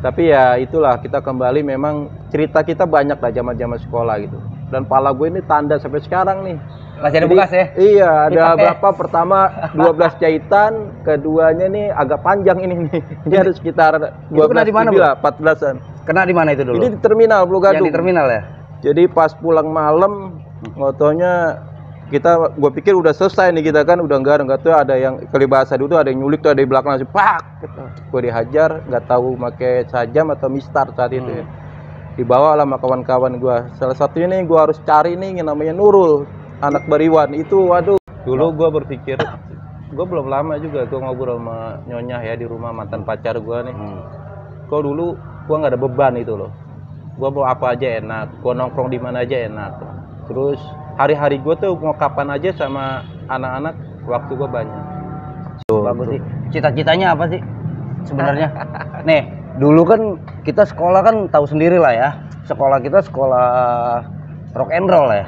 Tapi ya itulah, kita kembali, memang cerita kita banyak lah zaman-zaman sekolah gitu. Dan pala gue ini tanda sampai sekarang nih. Masih ada bekas ya? Iya, ada berapa? Pertama 12 jahitan, keduanya nih agak panjang ini nih. Ini ada sekitar 12 kena di mana, Bu? 14-an. Kena di mana itu dulu? Ini di terminal Pulau Gadung. Yang di terminal ya? Jadi pas pulang malam, motonya gue pikir udah selesai nih kita kan, udah nggak tahu ada yang kelibasa dulu, ada yang nyulik tuh, ada di belakang langsung pak. Gue dihajar, nggak tahu pakai sajam atau mistar saat itu ya. Dibawa lah sama kawan-kawan gue. Salah satunya nih gue harus cari nih yang namanya Nurul, anak Bariwan itu. Waduh, dulu gue berpikir, gue belum lama juga gue ngobrol sama Nyonya ya di rumah mantan pacar gue nih. Kok dulu gue nggak ada beban itu loh. Gue mau apa aja enak, gue nongkrong di mana aja enak. Terus hari-hari gue tuh mau kapan aja sama anak-anak, waktu gue banyak. Bagus sih. Cita-citanya apa sih sebenarnya? Nih, dulu kan kita sekolah kan tahu sendiri lah ya. Sekolah kita sekolah rock and roll ya.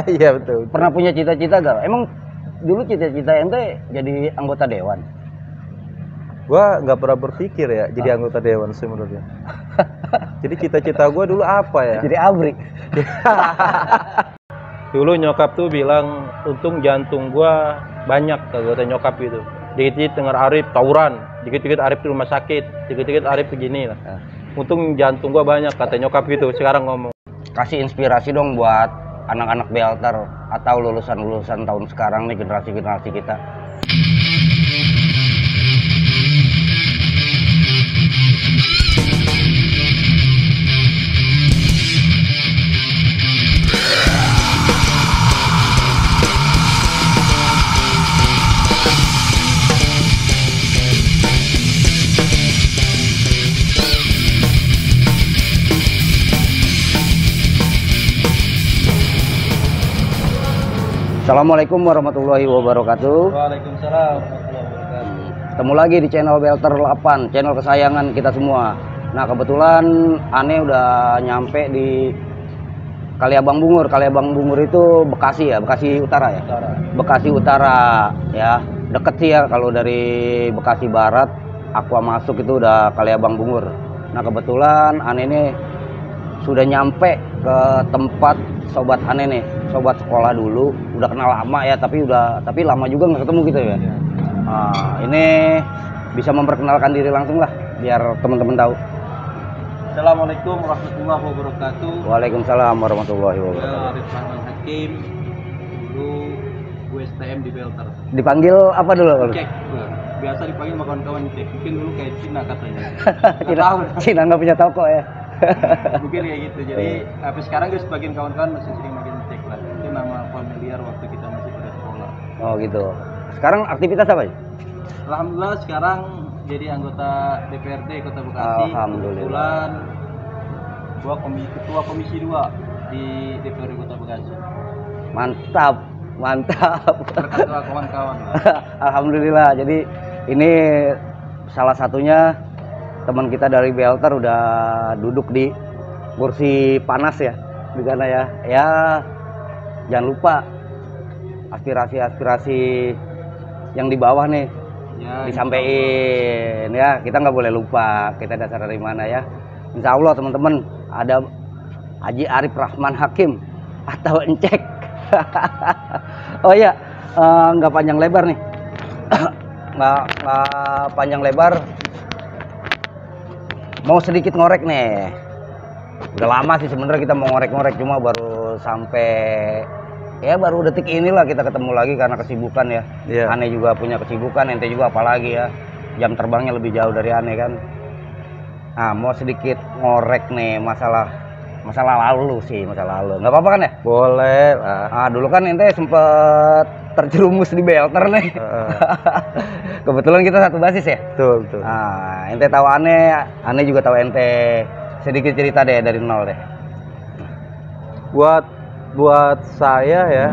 Iya betul. Pernah punya cita-cita gak? Emang dulu cita-cita ente jadi anggota dewan? Gua nggak pernah berpikir ya jadi anggota dewan sebenarnya. Jadi cita-cita gua dulu apa ya? Jadi abri. Dulu nyokap tuh bilang, untung jantung gua banyak, kata nyokap itu. Dikit-dikit dengar Arif tawuran, dikit-dikit Arif di rumah sakit, dikit-dikit Arif begini lah. Untung jantung gua banyak, kata nyokap itu. Sekarang ngomong. Kasih inspirasi dong buat anak-anak Belter atau lulusan-lulusan tahun sekarang nih, generasi-generasi kita. Assalamualaikum warahmatullahi wabarakatuh. Waalaikumsalam warahmatullahi wabarakatuh. Ketemu lagi di channel Belter 8, channel kesayangan kita semua. Nah, kebetulan Ane udah nyampe di Kaliabang Bungur. Kaliabang Bungur itu Bekasi ya, Bekasi Utara ya? Bekasi Utara ya, deket sih ya. Kalau dari Bekasi Barat, Aqua masuk itu udah Kaliabang Bungur. Nah, kebetulan Ane ini sudah nyampe ke tempat sobat Ane nih, sobat sekolah dulu, udah kenal lama ya, tapi lama juga nggak ketemu gitu ya. Nah, ini bisa memperkenalkan diri langsung lah, biar teman-teman tahu. Assalamualaikum warahmatullahi wabarakatuh. Waalaikumsalam warahmatullahi wabarakatuh. Saya Arif Rahman Hakim, dulu gue STM di Belter. Dipanggil apa dulu? Cek, biasa dipanggil sama kawan-kawan cek. Mungkin dulu kayak Cina katanya. Cina nggak punya toko ya. Mungkin kayak gitu. Jadi sampai sekarang gue sebagian kawan-kawan masih sering manggil cek lah. Itu nama familiar waktu kita masih pada sekolah. Oh gitu. Sekarang aktivitas apa ya? Alhamdulillah sekarang jadi anggota DPRD Kota Bekasi. Alhamdulillah. Kebetulan gua ketua komisi 2 di DPRD Kota Bekasi. Mantap, mantap. Berkat doa kawan-kawan. Alhamdulillah. Jadi ini salah satunya teman kita dari Belter udah duduk di kursi panas ya, di sana ya. Ya, jangan lupa aspirasi-aspirasi yang di bawah nih ya, disampaikan ya. Kita nggak boleh lupa kita dasar dari mana ya. Insya Allah teman-teman, ada Haji Arif Rahman Hakim atau Encek. Oh iya, nggak panjang lebar nih. nggak panjang lebar. Mau sedikit ngorek nih. Udah lama sih sebenarnya kita mau ngorek-ngorek, cuma baru sampai ya baru detik inilah kita ketemu lagi karena kesibukan ya. Yeah. Ane juga punya kesibukan, ente juga apalagi ya. Jam terbangnya lebih jauh dari Ane kan. Nah, mau sedikit ngorek nih masalah lalu sih, masa lalu. Nggak apa-apa kan ya? Boleh lah. Ah, dulu kan ente sempet terjerumus di Belter nih. Kebetulan kita satu basis ya. Betul. Nah, ente tahu Ane juga tahu ente. Sedikit cerita deh dari nol deh. Buat saya ya,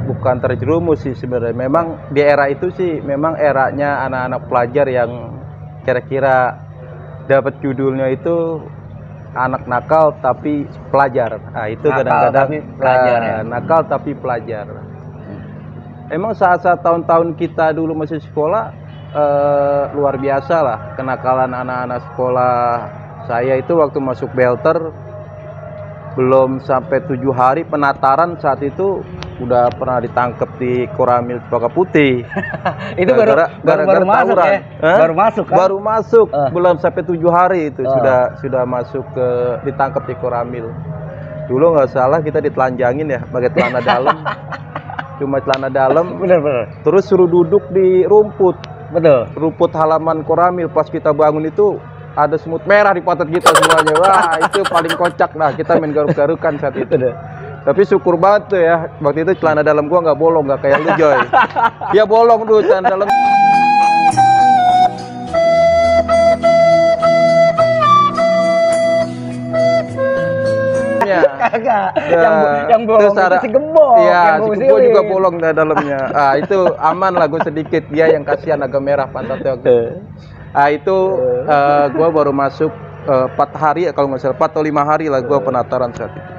bukan terjerumus sih sebenarnya. Memang di era itu sih memang eranya anak-anak pelajar yang kira-kira dapat judulnya itu anak nakal tapi pelajar. Nah, itu kadang-kadang ya? Nakal tapi pelajar. Emang saat-saat tahun-tahun kita dulu masih sekolah, luar biasa lah kenakalan anak-anak sekolah saya itu waktu masuk belter. Belum sampai 7 hari penataran saat itu udah pernah ditangkap di Koramil Cempaka Putih. Itu gara-gara masuk ya? Baru masuk kan? Baru masuk, belum sampai 7 hari itu sudah masuk ke ditangkap di Koramil. Dulu nggak salah kita ditelanjangin ya pakai celana dalam. Cuma celana dalam. Bener. Terus suruh duduk di rumput. Betul. Rumput halaman Koramil. Pas kita bangun itu ada semut merah di pantat kita semuanya. Wah, itu paling kocak lah. Kita main garuk-garukan saat itu. Tapi syukur banget tuh ya. Waktu itu celana dalam gua nggak bolong, nggak kayak lu, Joy. Ya bolong tuh celana dalam. Kagak. Yang bolong itu si gembok. Iya, si gembok juga bolong di dalamnya. Ah, itu aman lah gue sedikit. Dia yang kasihan agak merah pantatnya. Itu gue baru masuk 4 hari kalau nggak salah 4 atau 5 hari lah gue penataran saat itu.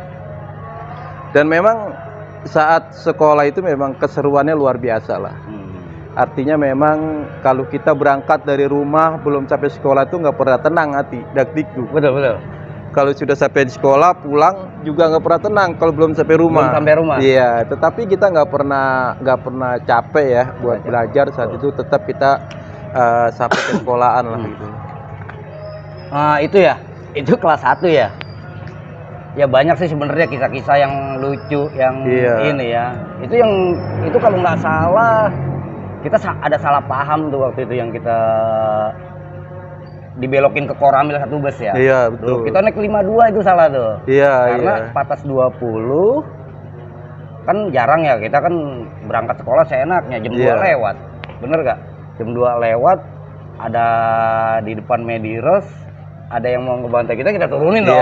Dan memang saat sekolah itu memang keseruannya luar biasa lah. Artinya memang kalau kita berangkat dari rumah belum sampai sekolah itu nggak pernah tenang hati, dak-dikduk. Betul. Kalau sudah sampai di sekolah pulang juga nggak pernah tenang kalau belum sampai rumah. Belum sampai rumah. Iya, tetapi kita nggak pernah capek ya buat belajar saat itu. Tetap kita sampai ke sekolahan lah gitu. Itu ya, itu kelas 1 ya. Ya banyak sih sebenarnya kisah-kisah yang lucu, yang ini ya. Itu kalau nggak salah kita ada salah paham tuh waktu itu yang kita dibelokin ke Koramil 1 bus ya. Iya, betul. Kita naik 52 itu salah tuh. Iya, karena patas 20 kan jarang ya, kita kan berangkat sekolah seenaknya jam 2 lewat. Bener gak? Jam 2 lewat ada di depan Mediros, ada yang mau ngebantai kita turunin dong.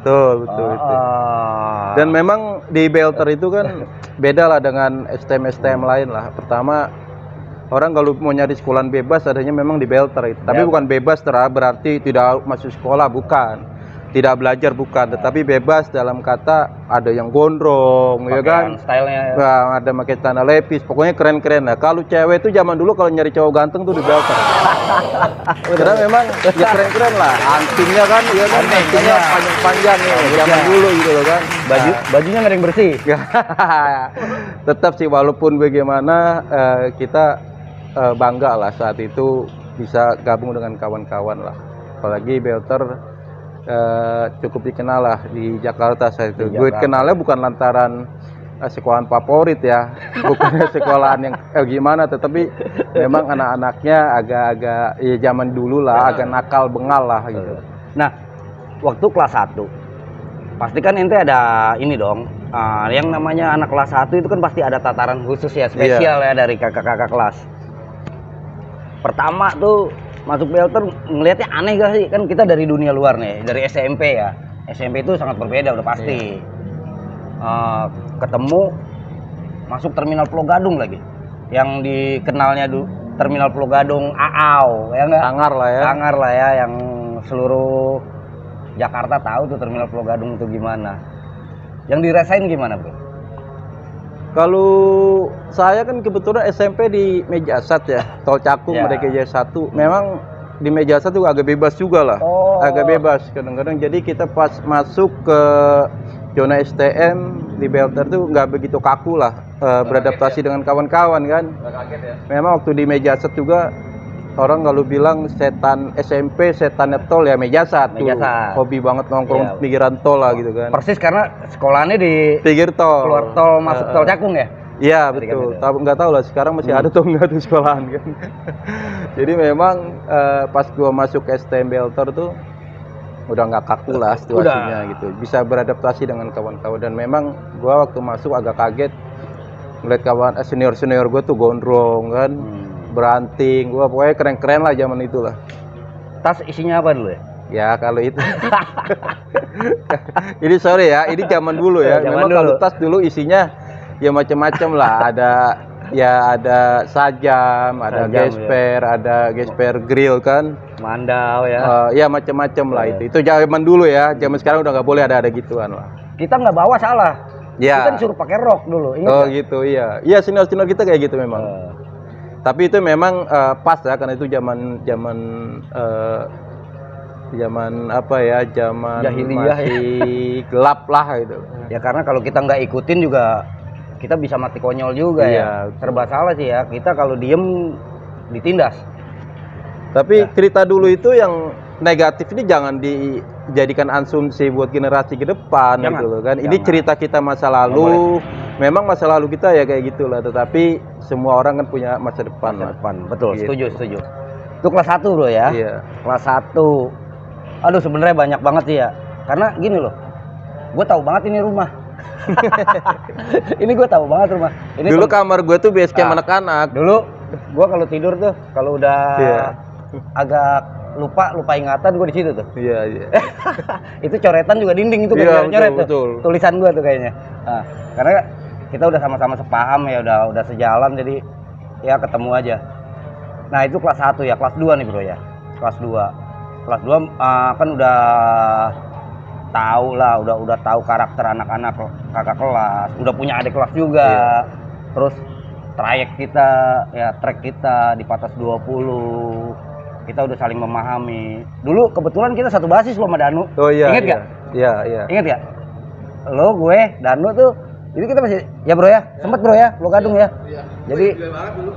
Betul itu. Dan memang di belter itu kan beda lah dengan STM lain lah. Pertama, orang kalau mau nyari sekolahan bebas adanya memang di belter itu. Tapi bukan bebas berarti tidak masuk sekolah, bukan. Tidak belajar, bukan. Tetapi bebas dalam kata ada yang gondrong, ya kan? Stylenya. Nah, ada pakai celana lepis, pokoknya keren-keren. Nah, kalau cewek itu zaman dulu kalau nyari cowok ganteng tuh di belter. Karena memang ya keren-keren lah. Antingnya kan, ya kan? Antingnya panjang-panjang ya. Zaman dulu gitu loh kan. Bajunya nggak ada yang bersih. Tetap sih walaupun bagaimana kita bangga lah saat itu bisa gabung dengan kawan-kawan lah. Apalagi belter cukup dikenal lah di Jakarta saat itu. Gue kenalnya bukan lantaran sekolahan favorit ya, bukan sekolahan yang gimana, tetapi memang anak-anaknya agak-agak ya zaman dulu lah, agak nakal bengal lah gitu. Nah, waktu kelas 1 pasti kan ente ada ini dong, yang namanya anak kelas 1 itu kan pasti ada tataran khusus ya, spesial ya dari kakak-kakak kelas. Pertama tuh masuk belter ngelihatnya aneh gak sih? Kan kita dari dunia luar nih, dari SMP ya. SMP itu sangat berbeda udah pasti. Ketemu masuk terminal Pulau Gadung lagi. Yang dikenalnya terminal Pulau Gadung AAW, ya enggak? Sangar lah ya yang seluruh Jakarta tahu tuh terminal Pulau Gadung itu gimana. Yang dirasain gimana, Bro? Kalau saya kan kebetulan SMP di Mejasat ya, Tol Cakung Merdeka Jaya 1. Memang di Mejasat juga agak bebas juga lah, agak bebas kadang-kadang. Jadi kita pas masuk ke zona STM di belter tuh nggak begitu kaku lah, beradaptasi dengan kawan-kawan kan. Memang waktu di Mejasat juga orang kalau bilang setan SMP, setannya tol ya Mejasat tuh. Hobi banget nongkrong pinggiran tol lah gitu kan. Persis karena sekolahnya di pinggir tol. Keluar tol masuk tol Cakung ya? Iya betul. Nggak tahu lah sekarang masih ada atau enggak tuh sekolahan kan. Jadi memang pas gua masuk ke STM belter tuh udah nggak kaku lah situasinya gitu. Bisa beradaptasi dengan kawan-kawan dan memang gua waktu masuk agak kaget melihat kawan senior-senior gua tuh gondrong kan. Beranting, gua pokoknya keren-keren lah zaman itu lah. Tas isinya apa dulu ya? Ya kalau itu. Ini sorry ya, ini zaman dulu ya. Memang kalau tas dulu isinya ya macam-macam lah. Ada sajam, ada gesper, ada gesper grill kan. Mandau ya. Ya macam-macam lah itu. Itu zaman dulu ya. Zaman sekarang udah nggak boleh ada gituan lah. Kita nggak bawa salah. Ya. Kita disuruh pakai rok dulu. Ingat gitu iya. Iya senior-senior kita kayak gitu memang. Tapi itu memang pas ya, karena itu zaman apa ya, zaman Jahiliyah masih gelap lah gitu. Ya karena kalau kita nggak ikutin juga kita bisa mati konyol juga ya. Iya. Serba salah sih ya. Kita kalau diem ditindas. Tapi cerita dulu itu yang negatif ini jangan dijadikan asumsi buat generasi ke depan Jangan, gitu loh kan. Ini jangan. cerita kita masa lalu. Memang masa lalu kita ya kayak gitulah, tetapi semua orang kan punya masa depan lah. Depan, betul. Gitu. Setuju. Itu kelas 1 bro ya. Iya. Kelas 1. Aduh sebenarnya banyak banget sih ya. Karena gini loh. Gue tahu banget ini rumah. Ini gue tahu banget rumah. Ini Dulu kamar gue tuh base camp Ah. anak-anak. Dulu gue kalau tidur tuh kalau udah Iya. agak lupa ingatan gue di situ tuh. Iya. Itu coretan juga dinding itu Iya, kayak coret tuh. betul. Tulisan gue tuh kayaknya. Nah, karena kita udah sama-sama sepaham ya, udah sejalan, jadi ya ketemu aja. Nah itu kelas 1 ya, kelas 2 nih bro ya. Kelas 2 kan udah tahu lah, udah tahu karakter anak-anak kakak kelas, udah punya adik kelas juga. Iya. Terus track kita di Patas 20, kita udah saling memahami. Dulu kebetulan kita satu basis loh sama Danu. Oh iya. Ingat gak? Iya. Ingat gak? Lo, gue, Danu tuh, jadi kita masih, ya bro ya, sempet bro ya, lo gadung ya. Iya. Jadi banget dulu.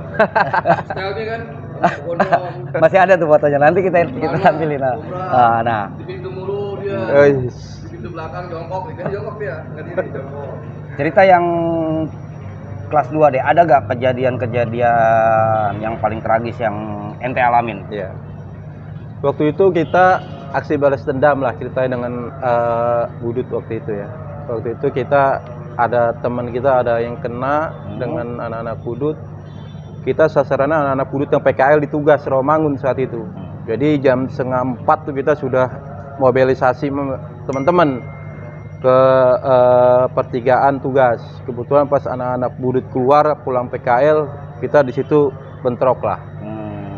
Stylenya kan gondrong. masih ada tuh fotonya, nanti kita tampilin. Nah, Di pintu mulu dia. Ois. Di pintu belakang jongkok, kan jongkok dia, nggak diri jongkok. cerita yang kelas 2 deh, ada gak kejadian-kejadian yang paling tragis yang ente alamin? Iya. Waktu itu kita aksi balas dendam lah ceritanya dengan Budut waktu itu ya. Waktu itu kita ada teman kita ada yang kena dengan anak-anak Budut. Kita sasarannya anak-anak Budut yang PKL di Tugas Rawamangun saat itu. Jadi jam 3:30 tuh kita sudah mobilisasi teman-teman ke pertigaan Tugas. Kebetulan pas anak-anak Budut keluar pulang PKL, kita di situ bentrok lah.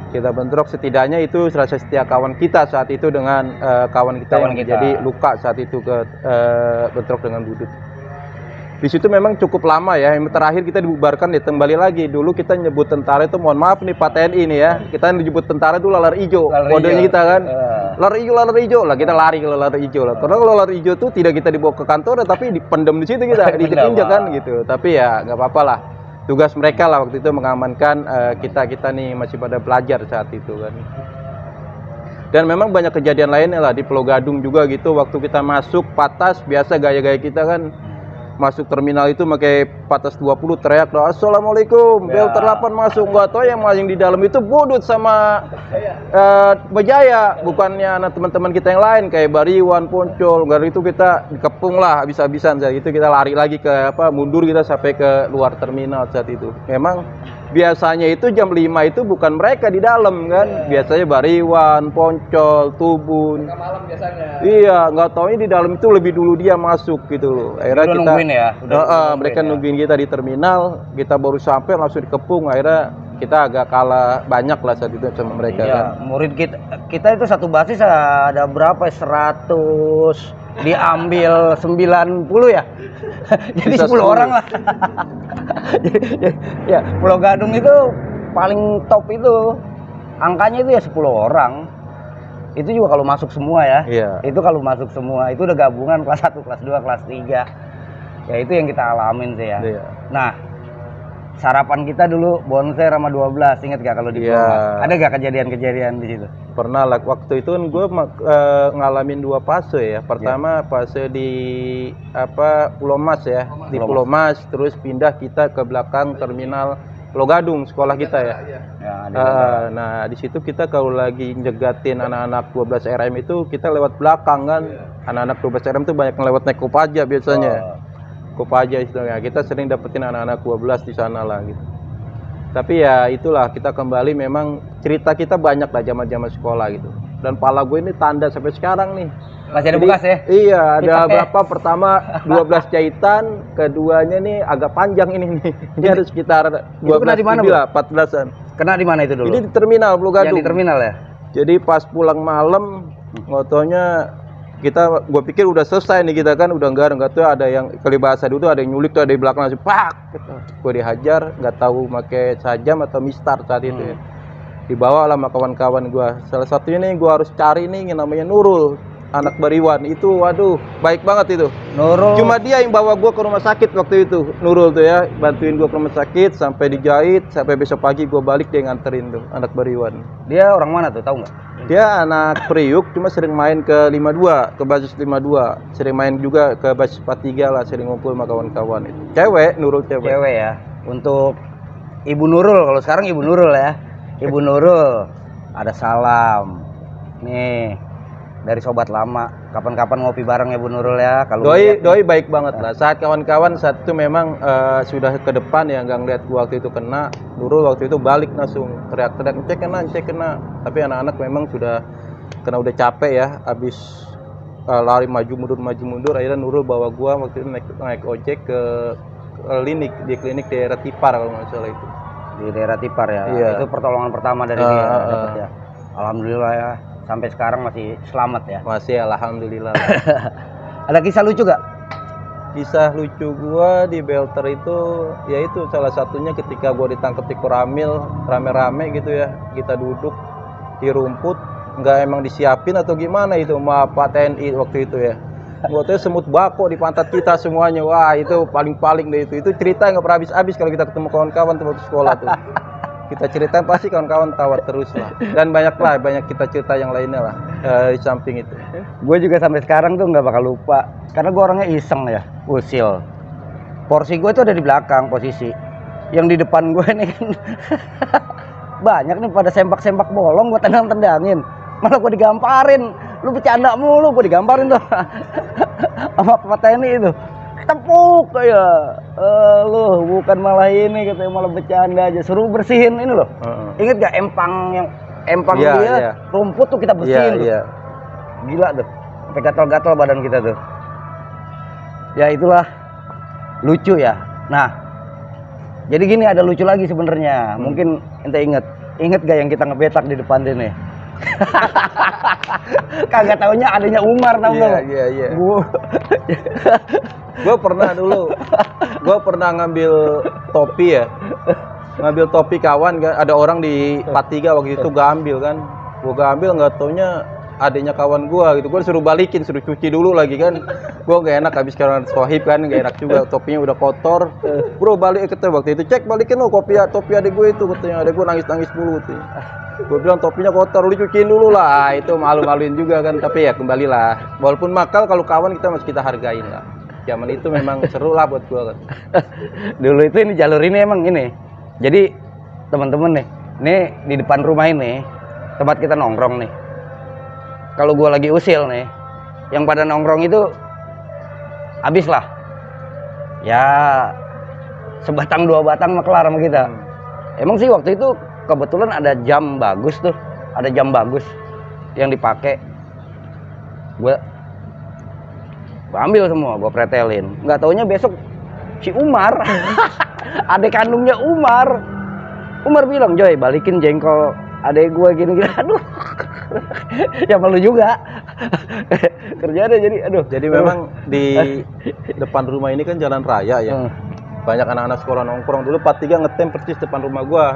Kita bentrok, setidaknya itu rasa setia kawan kita saat itu dengan kawan kita yang jadi luka saat itu ke bentrok dengan Budut. Di situ memang cukup lama ya. Yang terakhir kita dibubarkan ya, kembali lagi. Dulu kita nyebut tentara itu, mohon maaf nih Pak TNI nih ya. Kita nyebut tentara itu lalar ijo. Kodenya kita kan. Lalar ijo lah, kita lari ke lalar ijo lah. Karena kalau lalar ijo tuh tidak kita dibawa ke kantor, tapi dipendam di situ kita, diinjak kan gitu. Tapi ya nggak apa-apa lah. Tugas mereka lah waktu itu mengamankan kita nih masih pada belajar saat itu kan. Dan memang banyak kejadian lainnya lah di Pulau Gadung juga gitu. Waktu kita masuk Patas, biasa gaya-gaya kita kan masuk terminal itu pakai Patas 20 teriak doa Assalamualaikum, Belter 8 masuk. Gak tau yang di dalam itu Budut sama Bejaya, bukannya anak teman-teman kita yang lain kayak Bariwan, Poncol. Dari itu kita dikepung lah habis-habisan saat itu. Kita lari lagi ke mundur kita sampai ke luar terminal saat itu. Memang biasanya itu jam 5 itu bukan mereka di dalam kan. Biasanya Bariwan, Poncol, Tubun. Malam biasanya. Iya, nggak taunya di dalam itu lebih dulu dia masuk gitu loh. Akhirnya Udah kita nungguin ya? mereka nungguin kita di terminal, kita baru sampai langsung dikepung. Akhirnya kita agak kalah banyak lah saat itu sama mereka kan. Murid kita itu satu basis ada berapa? 100 diambil 90 ya. Jadi Bisa 10 orang lah. Ya, Pulau Gadung itu paling top itu. Angkanya itu ya 10 orang. Itu juga kalau masuk semua ya. Iya. Itu kalau masuk semua, itu udah gabungan kelas 1, kelas 2, kelas 3. Ya itu yang kita alamin sih ya. Iya. Nah, sarapan kita dulu bonser sama 12, inget gak kalau di Iya. Pulau? Ada gak kejadian-kejadian di situ? Pernah lah, waktu itu kan gue ngalamin 2 fase ya. Pertama fase di Pulau Mas ya, di Pulau Mas, terus pindah kita ke belakang terminal Pulau Gadung, sekolah kita ya. Ya, Nah di situ kita kalau lagi nyegatin anak-anak 12 RM itu kita lewat belakang kan. Anak-anak 12 RM itu banyak yang lewat naik Kopaja biasanya. Kopaja itu ya, kita sering dapetin anak-anak 12 di sana lah gitu. Tapi ya itulah, kita kembali memang cerita kita banyak lah zaman-zaman sekolah gitu. Dan pala gue ini tanda sampai sekarang nih. Masih ada bekas ya? Iya, ada berapa? Pertama 12 jahitan, keduanya nih agak panjang ini nih. Ini harus sekitar 12 kena di mana, lah, 14-an. Kena di mana itu dulu? Ini di terminal Pulau Gadung. Yang di terminal ya? Jadi pas pulang malam, motonya gue pikir udah selesai nih kita kan, udah enggak tuh ada yang kelibasa dulu tuh ada yang nyulik tuh ada di belakang langsung pak gitu. Gue dihajar, nggak tahu pakai sajam atau mistar saat itu ya. Dibawa lah sama kawan-kawan gue. Salah satunya nih gue harus cari nih yang namanya Nurul, anak Bariwan itu. Waduh baik banget itu Nurul. Cuma dia yang bawa gue ke rumah sakit waktu itu, Nurul tuh ya, bantuin gue ke rumah sakit sampai dijahit, sampai besok pagi gue balik dia nganterin tuh, anak Bariwan. Dia orang mana tuh, tahu nggak? Dia anak Priuk, cuma sering main ke 52, ke basis 52. Sering main juga ke basis 43 lah, sering ngumpul sama kawan-kawan itu. Cewek, Nurul cewek. Cewek ya. Untuk Ibu Nurul, kalau sekarang Ibu Nurul ya. Ibu Nurul, ada salam. Nih, dari sobat lama. Kapan-kapan ngopi bareng ya Bu Nurul ya. Kalau Doi baik banget lah. Saat kawan-kawan saat itu memang sudah ke depan ya, nggak ngeliat gua waktu itu kena. Nurul waktu itu balik langsung teriak-teriak, cek kena. Tapi anak-anak memang sudah kena, udah capek ya. Habis lari maju mundur. Akhirnya Nurul bawa gua waktu itu naik ojek ke klinik daerah Tipar kalau nggak salah itu. Di daerah Tipar ya. Iya. Itu pertolongan pertama dari dia dapat ya. Alhamdulillah ya. Sampai sekarang masih selamat ya. Masih alhamdulillah. Ada kisah lucu gak? Kisah lucu gua di Belter itu, yaitu salah satunya ketika gua ditangkap di Koramil rame-rame gitu ya, kita duduk di rumput, nggak emang disiapin atau gimana itu sama Pak TNI waktu itu ya. Gua tuh semut bako di pantat kita semuanya, wah itu paling deh itu cerita nggak pernah habis-habis kalau kita ketemu kawan-kawan tuh waktu sekolah tuh. Kita ceritain pasti kawan-kawan tawa terus lah, dan banyak kita cerita yang lainnya lah di samping itu. Gue juga sampai sekarang tuh nggak bakal lupa, karena gue orangnya iseng ya, usil. Porsi gue tuh ada di belakang posisi, yang di depan gue nih kan banyak nih pada sempak bolong, gue tendangin, malah gue digamparin. Lu bercanda mulu, gue digamparin tuh sama Pak TNI itu. Tepuk kayak lu bukan malah ini, katanya malah bercanda aja, suruh bersihin ini loh. Ingat gak empang dia rumput tuh kita bersihin tuh. Gila tuh, sampai gatal-gatal badan kita tuh. Ya itulah lucu ya. Nah, jadi gini, ada lucu lagi sebenarnya. Mungkin ente inget gak yang kita ngebetak di depan sini? Kagak taunya adanya Umar, tau nggak? Iya. Gue pernah ngambil topi ya, ngambil topi kawan, ada orang di 43 waktu itu gue ambil nggak taunya adanya kawan gue gitu. Gue suruh balikin, suruh cuci dulu lagi kan. Gue nggak enak, habis karena sohib kan, nggak enak juga, topinya udah kotor. Bro balik kita waktu itu, cek balikin lo topi adik gue itu, katanya adik gue nangis mulu tuh. Gue bilang topinya kotor, lu cuciin dulu lah. Itu malu-maluin juga kan, tapi ya kembalilah. Walaupun makal, kalau kawan kita masih kita hargain lah. Zaman itu memang seru lah buat gue kan. Dulu itu ini jalur ini emang ini. Jadi teman-teman nih, ini di depan rumah ini tempat kita nongkrong nih. Kalau gue lagi usil nih, yang pada nongkrong itu habis lah. Ya sebatang dua batang mah kelar sama kita. Emang sih waktu itu kebetulan ada jam bagus tuh, yang dipakai. Gue ambil semua, gue pretelin. Nggak taunya besok si Umar, adek kandungnya Umar bilang, Joy balikin jengkol adek gue gini. Aduh, ya malu juga. Kerjanya jadi memang di depan rumah ini kan jalan raya ya. Banyak anak-anak sekolah nongkrong. Dulu 43 ngetem persis depan rumah gua.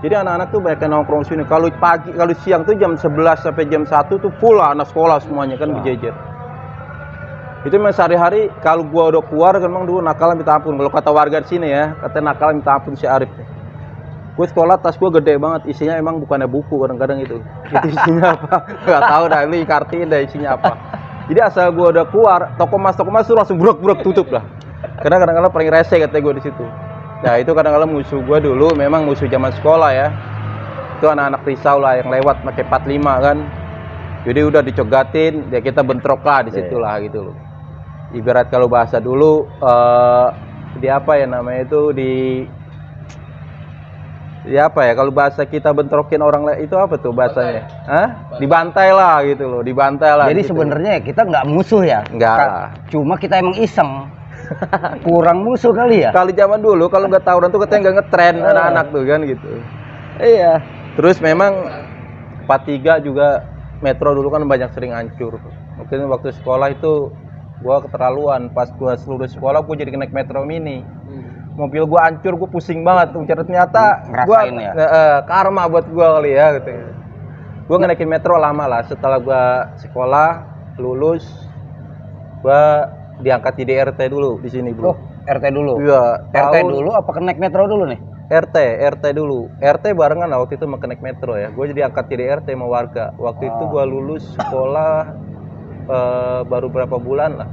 Jadi anak-anak tuh banyak yang nongkrong sini. Kalau siang tuh jam 11 sampai jam 1 tuh full lah anak sekolah semuanya kan berjejer. Itu memang sehari-hari kalau gua udah keluar kan memang dulu nakal minta ampun. Kalau kata warga di sini ya, kata nakal minta ampun si Arif. Gue sekolah tas gue gede banget, isinya emang bukannya buku kadang-kadang itu isinya apa nggak tahu dah, ini kartiin dah isinya apa. Jadi asal gue udah keluar toko mas tuh langsung buruk tutup lah, karena kadang-kadang paling rese katanya gue di situ. Nah itu kadang-kadang musuh gue dulu, memang musuh zaman sekolah ya, itu anak-anak risau lah yang lewat pakai 45 kan, jadi udah dicogatin ya kita bentrok lah di situ lah gitu loh. Ibarat kalau bahasa dulu di apa ya namanya itu kalau bahasa kita bentrokin orang lain itu apa tuh bahasanya? Dibantai lah gitu loh, dibantai lah. Jadi gitu. Sebenarnya kita nggak musuh ya? Nggak lah. Cuma kita emang iseng. Kurang musuh kali ya? Kali zaman dulu kalau nggak tawuran tuh katanya nggak ngetren anak-anak tuh kan gitu. Iya. Terus memang 43 juga metro dulu kan banyak sering hancur. Mungkin waktu sekolah itu gua keterlaluan. Pas gua lulus sekolah gua jadi naik metro mini. Mobil gua hancur, gua pusing banget tuh. Ternyata gua Ngerasain ya? karma buat gua kali ya gitu. Gua ngenaikin metro lama lah. Setelah gua sekolah lulus, gua diangkat di RT dulu di sini, Bro. Oh, RT dulu. Iya, RT tahun- dulu apa ke naik metro dulu nih? RT dulu. RT barengan lah waktu itu mau naik metro ya. Gue jadi angkat jadi RT sama warga. Waktu itu gue lulus sekolah baru berapa bulan lah.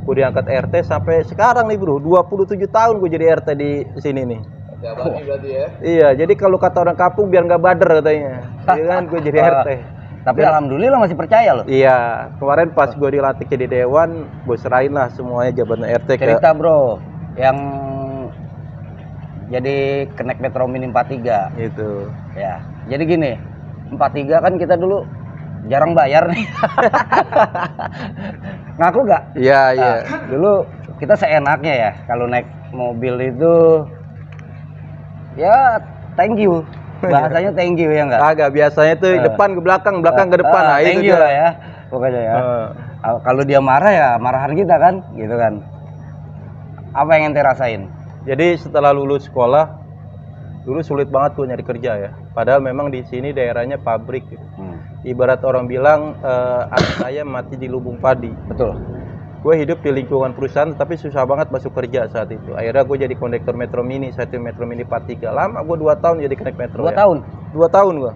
Gue diangkat RT sampai sekarang nih, Bro. 27 tahun gue jadi RT di sini nih. Oke, abadi berarti ya. Iya, jadi kalau kata orang kampung biar nggak bader katanya. Iya kan, gue jadi RT. Tapi alhamdulillah masih percaya loh. Iya, kemarin pas gue dilantik jadi dewan, gue serahin lah semuanya jabatan RT ke Cerita bro, yang jadi kenek Metro Mini 43 gitu. ya. Jadi gini, 43 kan kita dulu jarang bayar nih. Ngaku gak? Iya, iya. Dulu kita seenaknya ya, kalau naik mobil itu ya thank you. Bahasanya thank you ya enggak? Agak biasanya tuh depan ke belakang, belakang ke depan. Nah, thank itu you dia. lah ya. Pokoknya ya. Kalau dia marah ya marahan kita kan, gitu kan. Apa yang ente rasain? Jadi setelah lulus sekolah, dulu sulit banget tuh nyari kerja ya. Padahal memang di sini daerahnya pabrik gitu. Ibarat orang bilang anak saya mati di lubung padi. Betul. Gue hidup di lingkungan perusahaan tapi susah banget masuk kerja saat itu. Akhirnya gue jadi kondektor Metro Mini, saat itu Metro Mini 43. Lama gue 2 tahun jadi kenaik Metro. 2 ya. tahun? 2 tahun gue.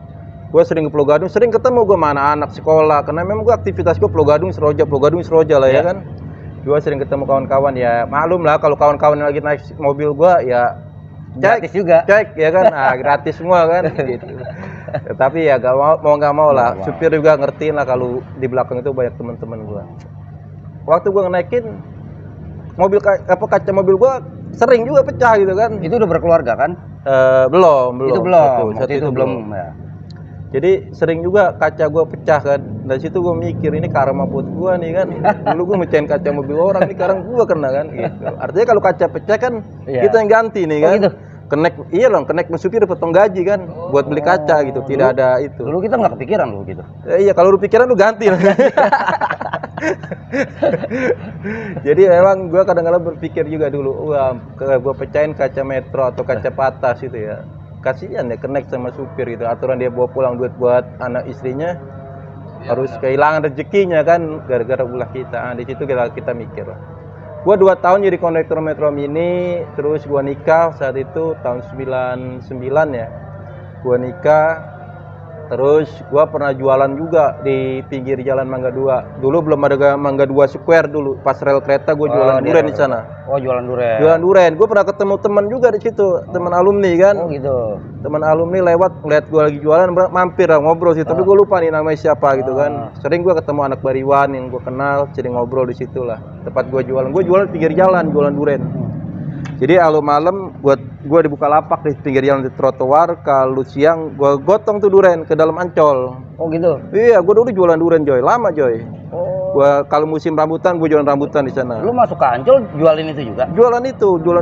Gue sering ke Pulau Gadung, sering ketemu gue mana anak sekolah. Karena memang gue aktivitas gue Pulau Gadung Seroja lah ya kan. Gue sering ketemu kawan-kawan ya. Maklum lah kalau kawan-kawan yang lagi naik mobil gue ya Gratis juga. cek ya kan, gratis semua kan gitu. Tapi ya gak mau nggak mau lah, supir juga ngertiin lah kalau di belakang itu banyak teman-teman gua. Waktu gua ngenaikin mobil kaca mobil gua sering juga pecah gitu kan. Itu udah berkeluarga kan? Belum. Itu belum. Satu itu belum. Ya. Jadi sering juga kaca gua pecah kan. Dari situ gua mikir ini karma buat gua nih kan. Dulu gua mecahin kaca mobil orang, nih sekarang gua kena kan gitu. Artinya kalau kaca pecah kan kita yang ganti nih kan. Gitu. Iya dong, kenek supir potong gaji kan buat beli kaca gitu. Tidak ada itu. Dulu kita nggak kepikiran loh gitu. Iya, kalau lu pikiran lu ganti lah. Jadi emang gua kadang-kadang berpikir juga dulu, wah, gua pecahin kaca metro atau kaca patah itu ya. Kasihan ya kenek sama supir itu. Aturan dia bawa pulang duit buat anak istrinya harus kehilangan rezekinya kan gara-gara ulah kita. Di situ kita mikir lah. Gua 2 tahun jadi kondektor Metro Mini, terus gua nikah saat itu tahun 99 ya. Gua nikah, terus gua pernah jualan juga di pinggir Jalan Mangga 2. Dulu belum ada Mangga 2 Square dulu, pas rel kereta gua jualan durian di sana. Oh, jualan durian. Jualan durian, gua pernah ketemu teman juga di situ, teman alumni kan. Oh gitu. Teman alumni lewat ngeliat gua lagi jualan, mampir lah ngobrol sih, tapi gua lupa nih namanya siapa gitu kan. Sering gua ketemu anak Bariwan yang gua kenal, jadi ngobrol di situ lah. Tempat gua jualan pinggir jalan, jualan durian. Jadi kalau malam gua dibuka lapak di pinggir jalan di trotoar, kalau siang gua gotong tuh durian ke dalam Ancol. Oh gitu. Iya, gua dulu jualan durian Joy, lama Joy. Oh. Gua kalau musim rambutan gua jualan rambutan di sana. Lu masuk ke Ancol jualin itu juga? Jualan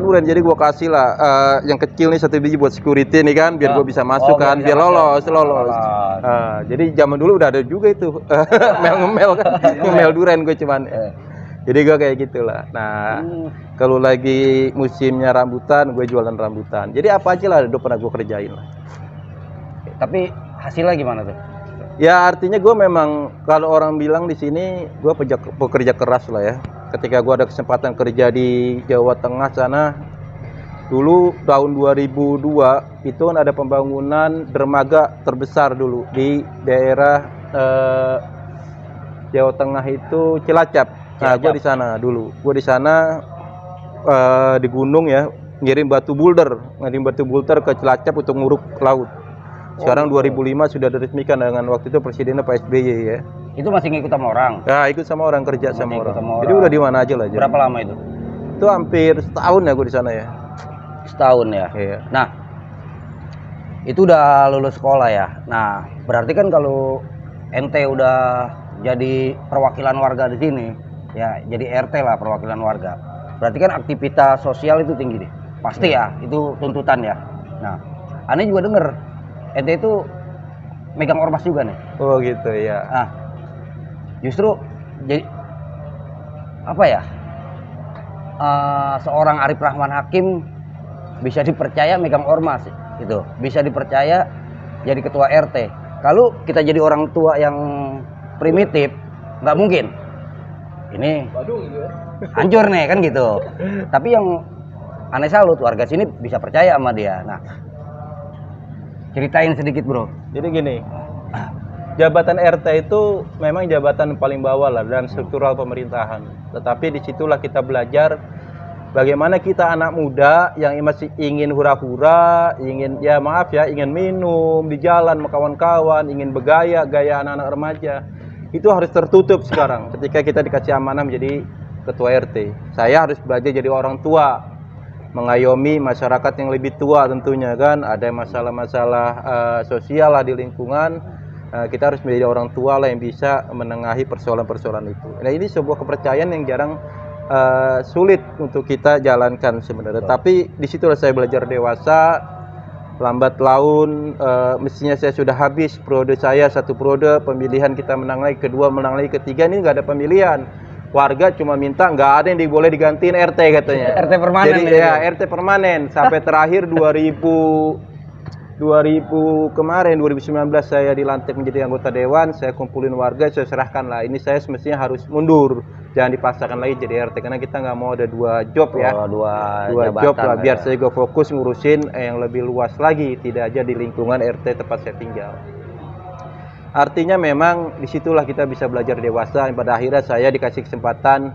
durian. Jadi gua kasih lah yang kecil nih 1 biji buat security nih kan, biar gua bisa masuk kan, biar lolos. Jadi zaman dulu udah ada juga itu ngemel kan, ngemel durian gue cuman. Jadi gue kayak gitulah. Nah, kalau lagi musimnya rambutan, gue jualan rambutan. Jadi apa aja lah udah pernah gue kerjain lah. Tapi hasilnya gimana tuh? Ya artinya gue memang kalau orang bilang di sini gue pekerja keras lah ya. Ketika gue ada kesempatan kerja di Jawa Tengah sana, dulu tahun 2002 itu kan ada pembangunan dermaga terbesar dulu di daerah Jawa Tengah itu Cilacap. Nah, gue di sana dulu. Gue di sana di gunung ya, ngirim batu boulder ke Cilacap untuk nguruk laut. Sekarang 2005 sudah diresmikan dengan waktu itu presidennya Pak SBY ya. Itu masih ngikut sama orang? Nah, ikut sama orang, kerja sama orang. Sama Jadi udah di mana aja lah. Berapa lama itu? Itu hampir setahun ya gue di sana ya. Setahun ya. Iya. Nah, itu udah lulus sekolah ya. Nah, berarti kan kalau ente udah jadi perwakilan warga di sini, ya jadi RT lah perwakilan warga. Berarti kan aktivitas sosial itu tinggi deh. Pasti ya, itu tuntutan ya. Nah, aneh juga denger ente itu megang ormas juga nih. Oh gitu ya. Nah, justru jadi apa ya? Seorang Arif Rahman Hakim bisa dipercaya megang ormas gitu, bisa dipercaya jadi ketua RT. Kalau kita jadi orang tua yang primitif, nggak mungkin. Ini Badung gitu ya. hancur nih kan gitu. Tapi yang aneh salut warga sini bisa percaya sama dia. Nah, ceritain sedikit bro. Jadi gini, jabatan RT itu memang jabatan paling bawah lah dan struktural pemerintahan. Tetapi disitulah kita belajar bagaimana kita anak muda yang masih ingin hura-hura, ingin ya maaf ya, ingin minum di jalan sama kawan-kawan, ingin bergaya, gaya anak-anak remaja. Itu harus tertutup sekarang ketika kita dikasih amanah menjadi ketua RT. Saya harus belajar jadi orang tua, mengayomi masyarakat yang lebih tua tentunya kan. Ada masalah-masalah sosial lah di lingkungan. Kita harus menjadi orang tua lah yang bisa menengahi persoalan-persoalan itu. Nah ini sebuah kepercayaan yang jarang sulit untuk kita jalankan sebenarnya. Tapi disitulah saya belajar dewasa. Lambat laun mestinya saya sudah habis periode saya, satu periode pemilihan kita menang lagi, kedua menang lagi, ketiga ini nggak ada pemilihan. Warga cuma minta nggak ada yang boleh digantiin RT katanya. RT permanen. Jadi ya RT permanen sampai terakhir 2000 kemarin 2019 saya dilantik menjadi anggota dewan, saya kumpulin warga, saya serahkan lah ini saya semestinya harus mundur, jangan dipaksakan lagi jadi RT karena kita nggak mau ada dua job ya, dua job lah biar saya juga fokus ngurusin yang lebih luas lagi, tidak aja di lingkungan RT tempat saya tinggal. Artinya memang disitulah kita bisa belajar dewasa. Pada akhirnya saya dikasih kesempatan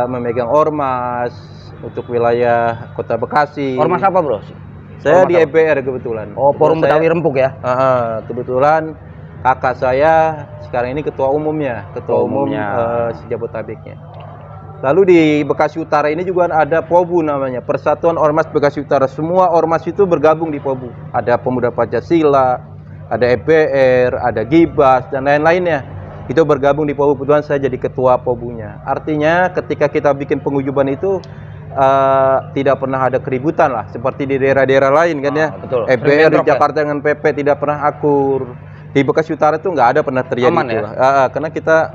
memegang ormas untuk wilayah Kota Bekasi. Ormas apa bro? Saya di EBR kebetulan. Oh, Forum Betawi Rempuk ya? Kebetulan kakak saya sekarang ini ketua umumnya, ketua umum Jabodetabeknya. Lalu di Bekasi Utara ini juga ada POBU namanya, Persatuan Ormas Bekasi Utara. Semua ormas itu bergabung di POBU. Ada Pemuda Pancasila, ada EBR, ada Gibas dan lain-lainnya. Itu bergabung di POBU. Kebetulan saya jadi ketua POBU-nya. Artinya ketika kita bikin pengujuban itu tidak pernah ada keributan lah seperti di daerah-daerah lain kan ya. Betul. EBR di Jakarta dengan PP tidak pernah akur. Di Bekasi Utara itu nggak ada pernah terjadi aman, itu. ya? Karena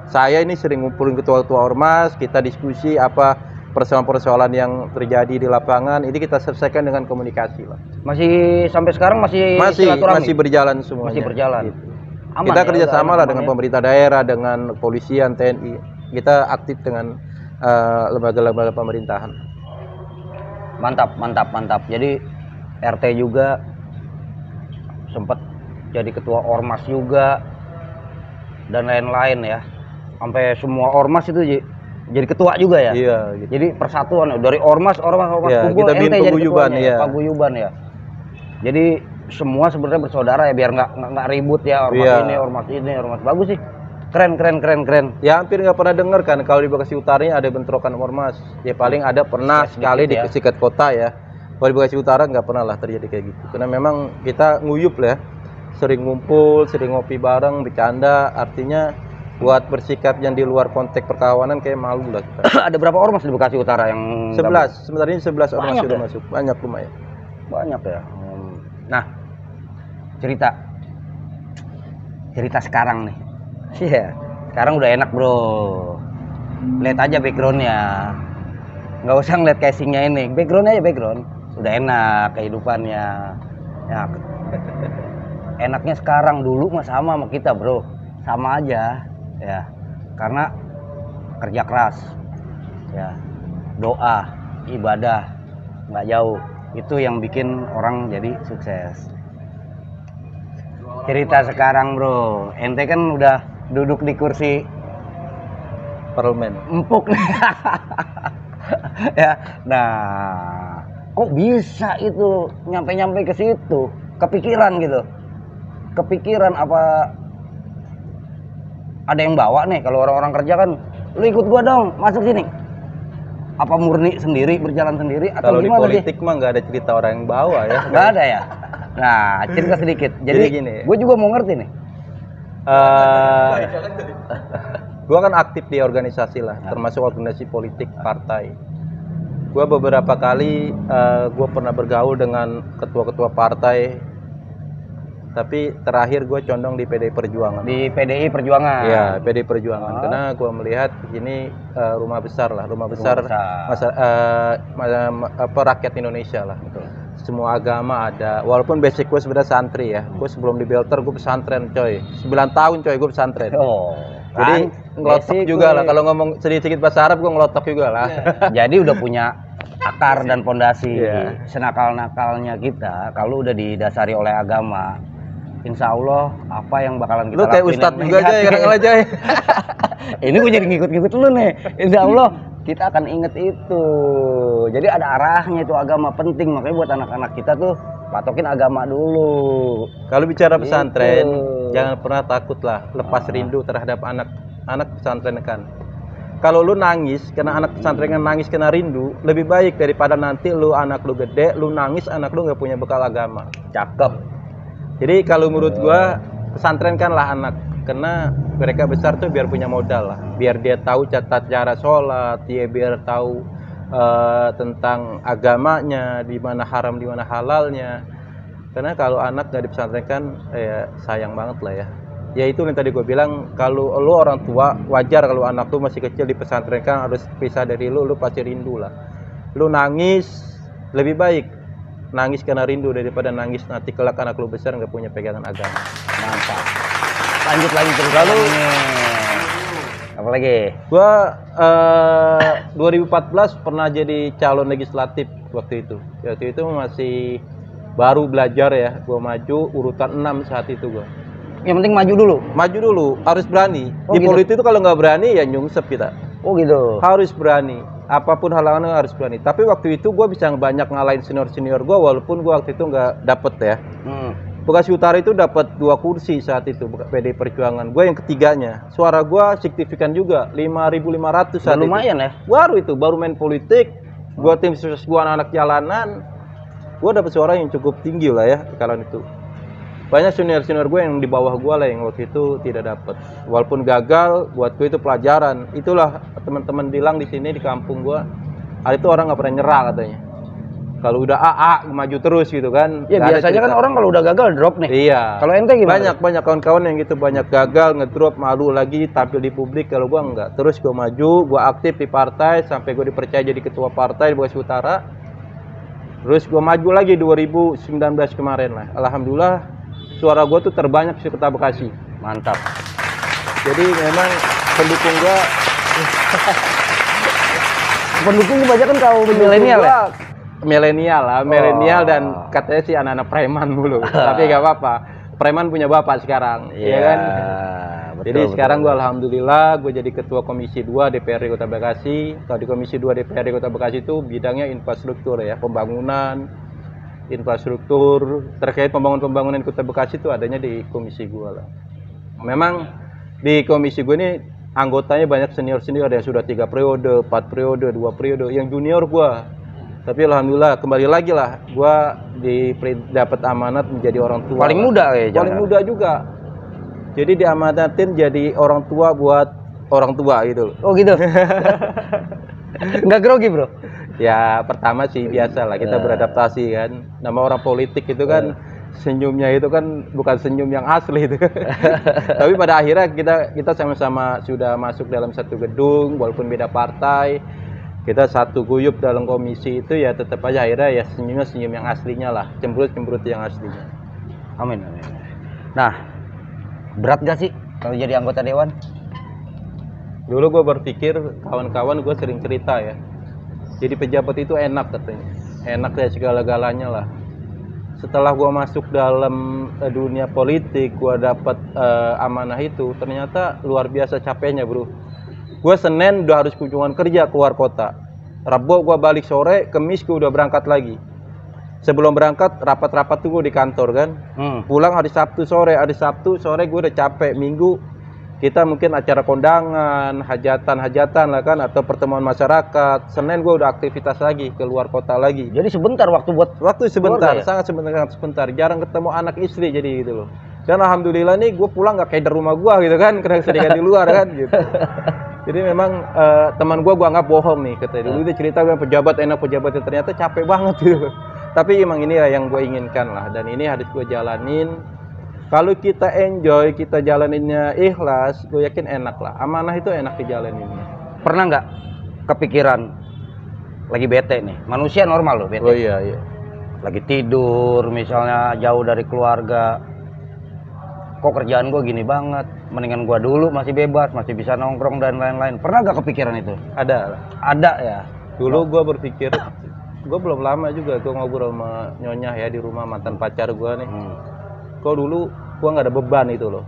saya ini sering ngumpulin ketua-ketua ormas, kita diskusi apa persoalan-persoalan yang terjadi di lapangan, ini kita selesaikan dengan komunikasi lah. Masih sampai sekarang masih silaturahmi? Masih berjalan semuanya. Masih berjalan. Gitu. Aman Kita ya, kerjasama lah dengan ya? pemerintah daerah, dengan kepolisian, TNI. Kita aktif dengan lembaga-lembaga pemerintahan. Mantap. Jadi RT juga sempat jadi ketua ormas juga dan lain-lain ya. Sampai semua ormas itu jadi ketua juga ya. Iya. Gitu. Jadi persatuan dari ormas Ya, kumpul, kita ente bikin jadi paguyuban ketuanya, ya. paguyuban ya. Jadi semua sebenarnya bersaudara ya biar nggak ribut ya ormas Iya. ini ormas bagus sih. Keren. Ya hampir nggak pernah dengar kan kalau di Bekasi Utara ini ada bentrokan ormas. Ya paling ada pernah sekali di ya. Sikat Kota ya. Kalau di Bekasi Utara nggak pernah lah terjadi kayak gitu. Karena memang kita nguyup lah ya. Sering ngumpul, sering ngopi bareng, bercanda. Artinya buat bersikap yang di luar konteks perkawanan kayak malu lah kita. Ada berapa ormas di Bekasi Utara yang 11, sebenarnya ini 11 ormas Banyak sudah ya? masuk. Banyak lumayan. Banyak ya. Nah, cerita sekarang nih. Iya, sekarang udah enak bro. Lihat aja backgroundnya, nggak usah ngeliat casingnya ini. Backgroundnya aja background. Udah enak kehidupannya. Ya, enaknya sekarang, dulu mah sama kita bro, sama aja ya. Karena kerja keras, ya, doa, ibadah, nggak jauh. Itu yang bikin orang jadi sukses. Cerita sekarang bro, ente kan udah duduk di kursi Parlemen. empuk nih. Ya, nah kok bisa itu nyampe ke situ? Kepikiran gitu? Kepikiran apa ada yang bawa nih? Kalau orang-orang kerja kan, lu ikut gua dong, masuk sini. Apa murni sendiri, berjalan sendiri atau Kalau di gimana politik mah nggak ada cerita orang yang bawa ya. Nggak ada ya? Nah, cerita sedikit. Jadi gini. Gue juga mau ngerti nih. Gua kan aktif di organisasi lah, termasuk organisasi politik partai. Gua beberapa kali gua pernah bergaul dengan ketua-ketua partai tapi terakhir gue condong di PDI Perjuangan. Di PDI Perjuangan. Iya, PDI Perjuangan. Oh. Karena gue melihat ini rumah besar lah, rumah besar, rakyat Indonesia lah. Betul. Semua agama ada. Walaupun basic gue sebenarnya santri ya. Gue sebelum di Belter gue pesantren coy. 9 tahun coy gue pesantren. Oh. Jadi ngelotok juga lah. Kalau ngomong sedikit bahasa Arab gue ngelotok juga lah. Jadi udah punya akar dan pondasi. Iya. Senakal-nakalnya kita kalau udah didasari oleh agama, insya Allah apa yang bakalan kita Lu kayak lakuin ustadz yang juga aja ya, negatif. aja ya. Ini gue jadi ngikut-ngikut lu nih. Insya Allah kita akan inget itu. Jadi ada arahnya itu, agama penting. Makanya buat anak-anak kita tuh patokin agama dulu. Kalau bicara pesantren, Gitu. jangan pernah takut lah lepas rindu terhadap anak pesantren kan. Kalau lu nangis karena anak pesantren kan nangis kena rindu, lebih baik daripada nanti anak lu gede, lu nangis anak lu nggak punya bekal agama. Cakep. Jadi kalau menurut gua pesantren kan lah anak, karena mereka besar tuh biar punya modal lah, biar dia tahu cara sholat, dia biar tahu tentang agamanya, di mana haram, di mana halalnya. Karena kalau anak nggak dipesantrenkan, ya sayang banget lah ya. Ya itu yang tadi gue bilang, kalau lu orang tua wajar kalau anak tuh masih kecil dipesantrenkan harus pisah dari lu pasti rindu lah. Lu nangis lebih baik nangis karena rindu daripada nangis nanti kelak anak lu besar nggak punya pegangan agama. Mantap. Lanjut lagi terus. Lalu apa lagi? Gua 2014 pernah jadi calon legislatif waktu itu. Waktu itu masih baru belajar ya. Gua maju urutan 6 saat itu gua. Yang penting maju dulu. Maju dulu, harus berani. Oh, Di gitu. politik itu kalau nggak berani ya nyungsep kita. Oh gitu. Harus berani. Apapun halangannya harus berani. Tapi waktu itu gua bisa banyak ngalahin senior-senior gua walaupun gua waktu itu nggak dapet ya. Bekasi Utara itu dapat 2 kursi saat itu PDI Perjuangan. Gue yang ketiganya. Suara gue signifikan juga 5.500 saat Lumayan itu. ya. Baru main politik. Gue tim sukses gue anak-anak jalanan. Gue dapat suara yang cukup tinggi lah ya kalian itu. Banyak senior-senior gue yang di bawah gue lah yang waktu itu tidak dapat. Walaupun gagal, buat gue itu pelajaran. Itulah teman-teman bilang di sini di kampung gue. Hal itu orang nggak pernah nyerah katanya. Kalau udah AA maju terus gitu kan. Ya biasanya kan orang kalau udah gagal drop nih. Iya. Kalau ente gimana? Banyak kawan-kawan yang gitu, banyak gagal, ngedrop, malu lagi tampil di publik. Kalau gua enggak. Terus gua maju, gua aktif di partai sampai gua dipercaya jadi ketua partai di Bekasi Utara. Terus gua maju lagi 2019 kemarin lah. Alhamdulillah suara gua tuh terbanyak di Kota Bekasi. Mantap. Jadi memang pendukung gua Pendukung kebanyakan kaum milenial ya? Milenial dan katanya sih anak-anak preman dulu. Tapi gak apa-apa. Preman punya bapak sekarang, ya kan? Betul, Jadi sekarang gue alhamdulillah gue jadi ketua Komisi 2 DPRD Kota Bekasi. Kalau di Komisi 2 DPRD Kota Bekasi itu bidangnya infrastruktur ya, pembangunan, infrastruktur terkait pembangunan Kota Bekasi itu adanya di komisi gue lah. Memang di komisi gue ini anggotanya banyak senior-senior yang sudah 3 periode, 4 periode, 2 periode, yang junior gue. Tapi alhamdulillah kembali lagi lah, gue dapat amanat menjadi orang tua. Paling muda ya? Paling muda juga. Jadi diamanatin jadi orang tua buat orang tua gitu. Oh gitu. Nggak grogi bro? Ya pertama sih biasa lah kita beradaptasi kan. Nama orang politik itu kan senyumnya itu kan bukan senyum yang asli itu. Tapi pada akhirnya kita sama-sama sudah masuk dalam satu gedung walaupun beda partai. Kita satu guyup dalam komisi itu ya tetap aja akhirnya ya senyumnya senyum yang aslinya lah, cemberut yang aslinya. Amin. Nah, berat gak sih kalau jadi anggota dewan? Dulu gue berpikir kawan-kawan gue sering cerita ya. Jadi pejabat itu enak katanya, enak ya segala-galanya lah. Setelah gue masuk dalam dunia politik, gue dapat amanah itu, ternyata luar biasa capeknya bro. Gue Senin udah harus kunjungan kerja keluar kota. Rabu gue balik sore, Kamis gue udah berangkat lagi. Sebelum berangkat rapat-rapat tuh gue di kantor kan. Pulang hari Sabtu sore gue udah capek. Minggu kita mungkin acara kondangan, hajatan lah kan, atau pertemuan masyarakat. Senin gue udah aktivitas lagi keluar kota lagi. Jadi sebentar waktu sebentar, ya? sangat sebentar. Jarang ketemu anak istri jadi gitu loh. Dan alhamdulillah nih gue pulang nggak kayak di rumah gue gitu kan, karena seringan di luar kan gitu. Jadi memang teman gue anggap bohong nih katanya. Dulu dia cerita dengan pejabatnya ternyata capek banget gitu. Tapi emang ini yang gue inginkan lah, dan ini harus gue jalanin. Kalau kita enjoy, kita jalaninnya ikhlas, gue yakin enak lah. Amanah itu enak dijalaninnya. Pernah nggak kepikiran lagi bete nih? Manusia normal loh bete. Oh iya, iya. Lagi tidur misalnya jauh dari keluarga. Kok kerjaan gue gini banget? Mendingan gue dulu masih bebas, masih bisa nongkrong dan lain-lain. Pernah nggak kepikiran itu? Ada lah. Ada ya. Dulu gue berpikir, gue belum lama juga gue ngobrol sama Nyonya ya di rumah mantan pacar gue nih. Kok dulu gue nggak ada beban itu loh.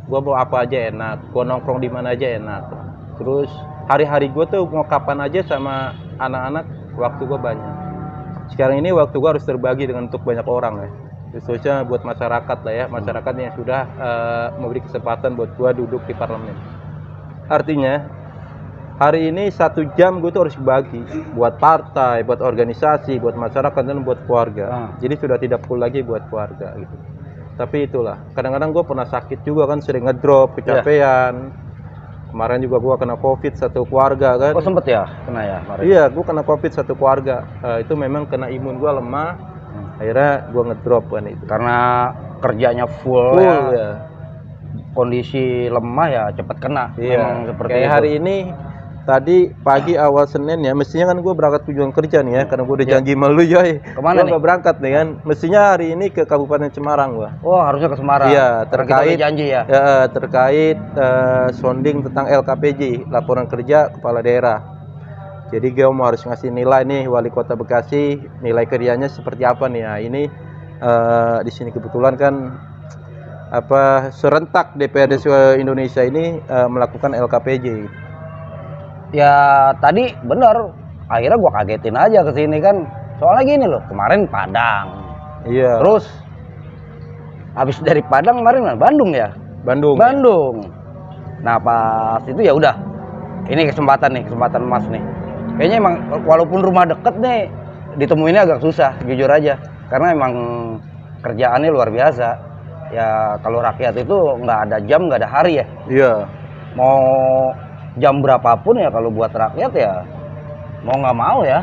Gue mau apa aja enak, gue nongkrong di mana aja enak. Terus hari-hari gue tuh mau kapan aja sama anak-anak, waktu gue banyak. Sekarang ini waktu gue harus terbagi dengan untuk banyak orang ya. Khususnya buat masyarakat lah ya, masyarakat yang sudah memberi kesempatan buat gue duduk di parlemen. Artinya hari ini 1 jam gue tuh harus bagi buat partai, buat organisasi, buat masyarakat dan buat keluarga. Jadi sudah tidak full lagi buat keluarga gitu. Tapi itulah, kadang-kadang gue pernah sakit juga kan, sering ngedrop, kecapean. Kemarin juga gue kena COVID satu keluarga kan. Oh sempet ya kena ya kemarin? Iya, gue kena COVID satu keluarga. Itu memang kena imun gue lemah. Akhirnya gue ngedrop kan itu. Karena kerjanya full Ya. Kondisi lemah ya cepet kena. Iya. Memang seperti Kayak itu. hari ini tadi pagi awal Senin ya, mestinya kan gue berangkat tujuan kerja nih ya, karena gue udah janji sama lu Joy. Kemana Gua nih? nggak berangkat nih kan. Mestinya hari ini ke Kabupaten Semarang gua. Oh harusnya ke Semarang. Iya, Karena kita terkait udah janji ya. terkait sounding tentang LKPJ, laporan kerja kepala daerah. Jadi gue mau harus ngasih nilai nih Wali Kota Bekasi, nilai kerjanya seperti apa nih ya. Ini di sini kebetulan kan serentak DPRD Indonesia ini melakukan LKPJ. Ya tadi bener. Akhirnya gua kagetin aja ke sini kan. Soalnya gini loh, kemarin Padang. Iya. Terus habis dari Padang kemarin mana? Bandung ya? Bandung. Bandung. Nah pas itu ya udah. Ini kesempatan emas nih. Kayaknya emang walaupun rumah deket nih, ditemuinnya agak susah, jujur aja. Karena emang kerjaannya luar biasa. Ya kalau rakyat itu nggak ada jam, nggak ada hari ya. Iya. Mau jam berapapun ya kalau buat rakyat ya mau nggak mau ya.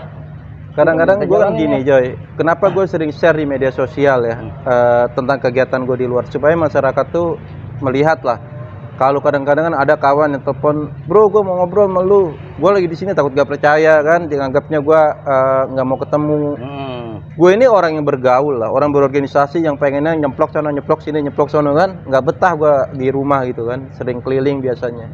Kadang-kadang gue kan Jalannya. gini Joy, kenapa gue sering share di media sosial ya tentang kegiatan gue di luar supaya masyarakat tuh melihat lah. Kalau kadang-kadang kan ada kawan yang telepon, bro gue mau ngobrol sama lu, gue lagi di sini takut gak percaya kan, dianggapnya gue nggak mau ketemu. Gue ini orang yang bergaul lah, orang berorganisasi yang pengennya nyemplok sana nyemplok sini nyemplok sono kan, nggak betah gue di rumah gitu kan, sering keliling biasanya.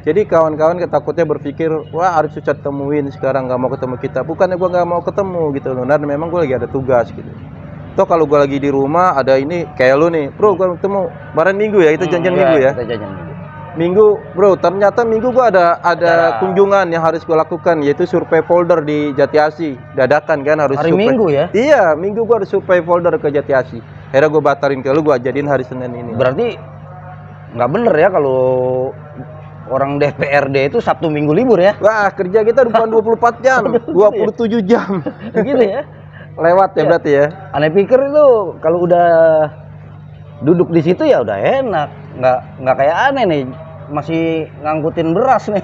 Jadi kawan-kawan takutnya berpikir, wah harus susah temuin sekarang nggak mau ketemu kita. Bukannya gue nggak mau ketemu gitu loh, dan memang gue lagi ada tugas gitu. Toh kalau gue lagi di rumah ada ini kayak lu nih, bro gue ketemu kemarin Minggu ya, itu janjian Minggu ya. Kita janjian Minggu. Minggu bro, ternyata Minggu gue ada kunjungan yang harus gue lakukan, yaitu survei folder di Jatiasi. Dadakan kan harus Hari Minggu ya? Iya, Minggu gue harus survei folder ke Jatiasi. Akhirnya gue batalin ke lu, gue jadiin hari Senin ini. Berarti nggak bener ya kalau orang DPRD itu Sabtu Minggu libur ya? Wah, kerja kita bukan 24 jam, 27 jam. Gitu ya? Lewat ya berarti ya. Aneh pikir itu kalau udah duduk di situ ya udah enak, nggak kayak aneh nih masih ngangkutin beras nih.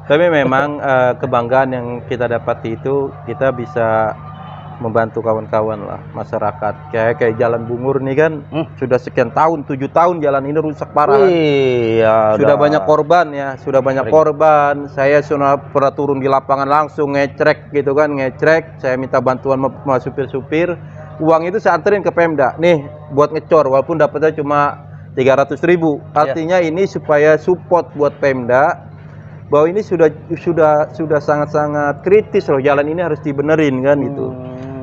Tapi memang kebanggaan yang kita dapati itu kita bisa membantu kawan-kawan lah, masyarakat. Kayak jalan Bungur nih kan sudah sekian tahun, 7 tahun jalan ini rusak parah. Iya, Sudah banyak korban ya, sudah banyak korban. Saya sudah pernah turun di lapangan langsung ngecek gitu kan, ngecek. Saya minta bantuan sama supir-supir. Uang itu saya anterin ke Pemda. Nih buat ngecor, walaupun dapatnya cuma 300.000. Artinya ini supaya support buat Pemda bahwa ini sudah sangat-sangat kritis loh, jalan ini harus dibenerin kan gitu.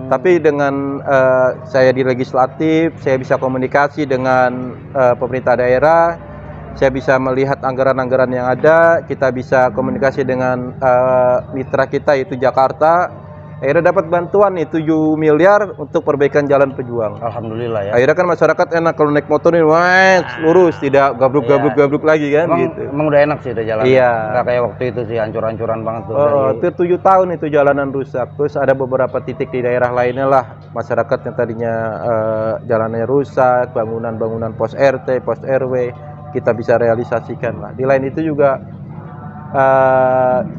Tapi dengan saya di legislatif, saya bisa komunikasi dengan pemerintah daerah, saya bisa melihat anggaran-anggaran yang ada, kita bisa komunikasi dengan mitra kita yaitu Jakarta. Akhirnya dapat bantuan nih 7 miliar untuk perbaikan jalan pejuang. Alhamdulillah ya. Akhirnya kan masyarakat enak kalau naik motor nih, wah lurus, tidak gabruk lagi kan gitu. Emang udah enak sih udah jalan. Iya. Nggak kayak waktu itu sih hancur-hancuran banget tuh. Hampir 7 tahun itu jalanan rusak. Terus ada beberapa titik di daerah lainnya lah, masyarakat yang tadinya jalannya rusak, bangunan-bangunan pos RT, pos RW kita bisa realisasikan lah. Di lain itu juga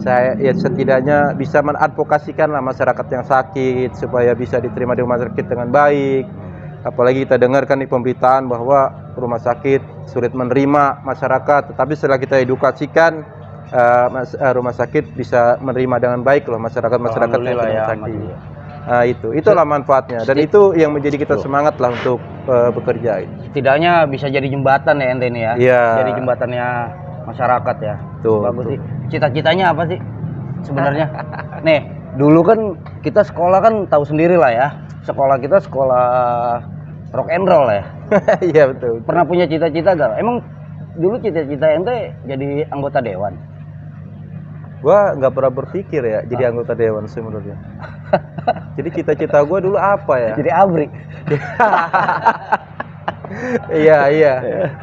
saya ya setidaknya bisa mengadvokasikan lah masyarakat yang sakit supaya bisa diterima di rumah sakit dengan baik. apalagi kita dengarkan di pemberitaan bahwa rumah sakit sulit menerima masyarakat, tetapi setelah kita edukasikan rumah sakit bisa menerima dengan baik loh masyarakat yang Alhamdulillah sedang ya, sakit. Mas. Nah, itulah manfaatnya dan itu yang menjadi kita semangat lah untuk bekerja. Setidaknya bisa jadi jembatan ya ente ini ya. Iya. Jadi jembatannya masyarakat ya. Tuh, Bagus tuh. sih. Cita-citanya apa sih sebenarnya? Nih, dulu kan kita sekolah kan tahu sendiri lah ya. Sekolah kita sekolah rock and roll ya. Iya betul. Pernah punya cita-cita gak? Emang dulu cita-cita ente jadi anggota dewan? Gua nggak pernah berpikir ya jadi anggota dewan sebenarnya. Jadi cita-cita gua dulu apa ya? Jadi abri. Iya.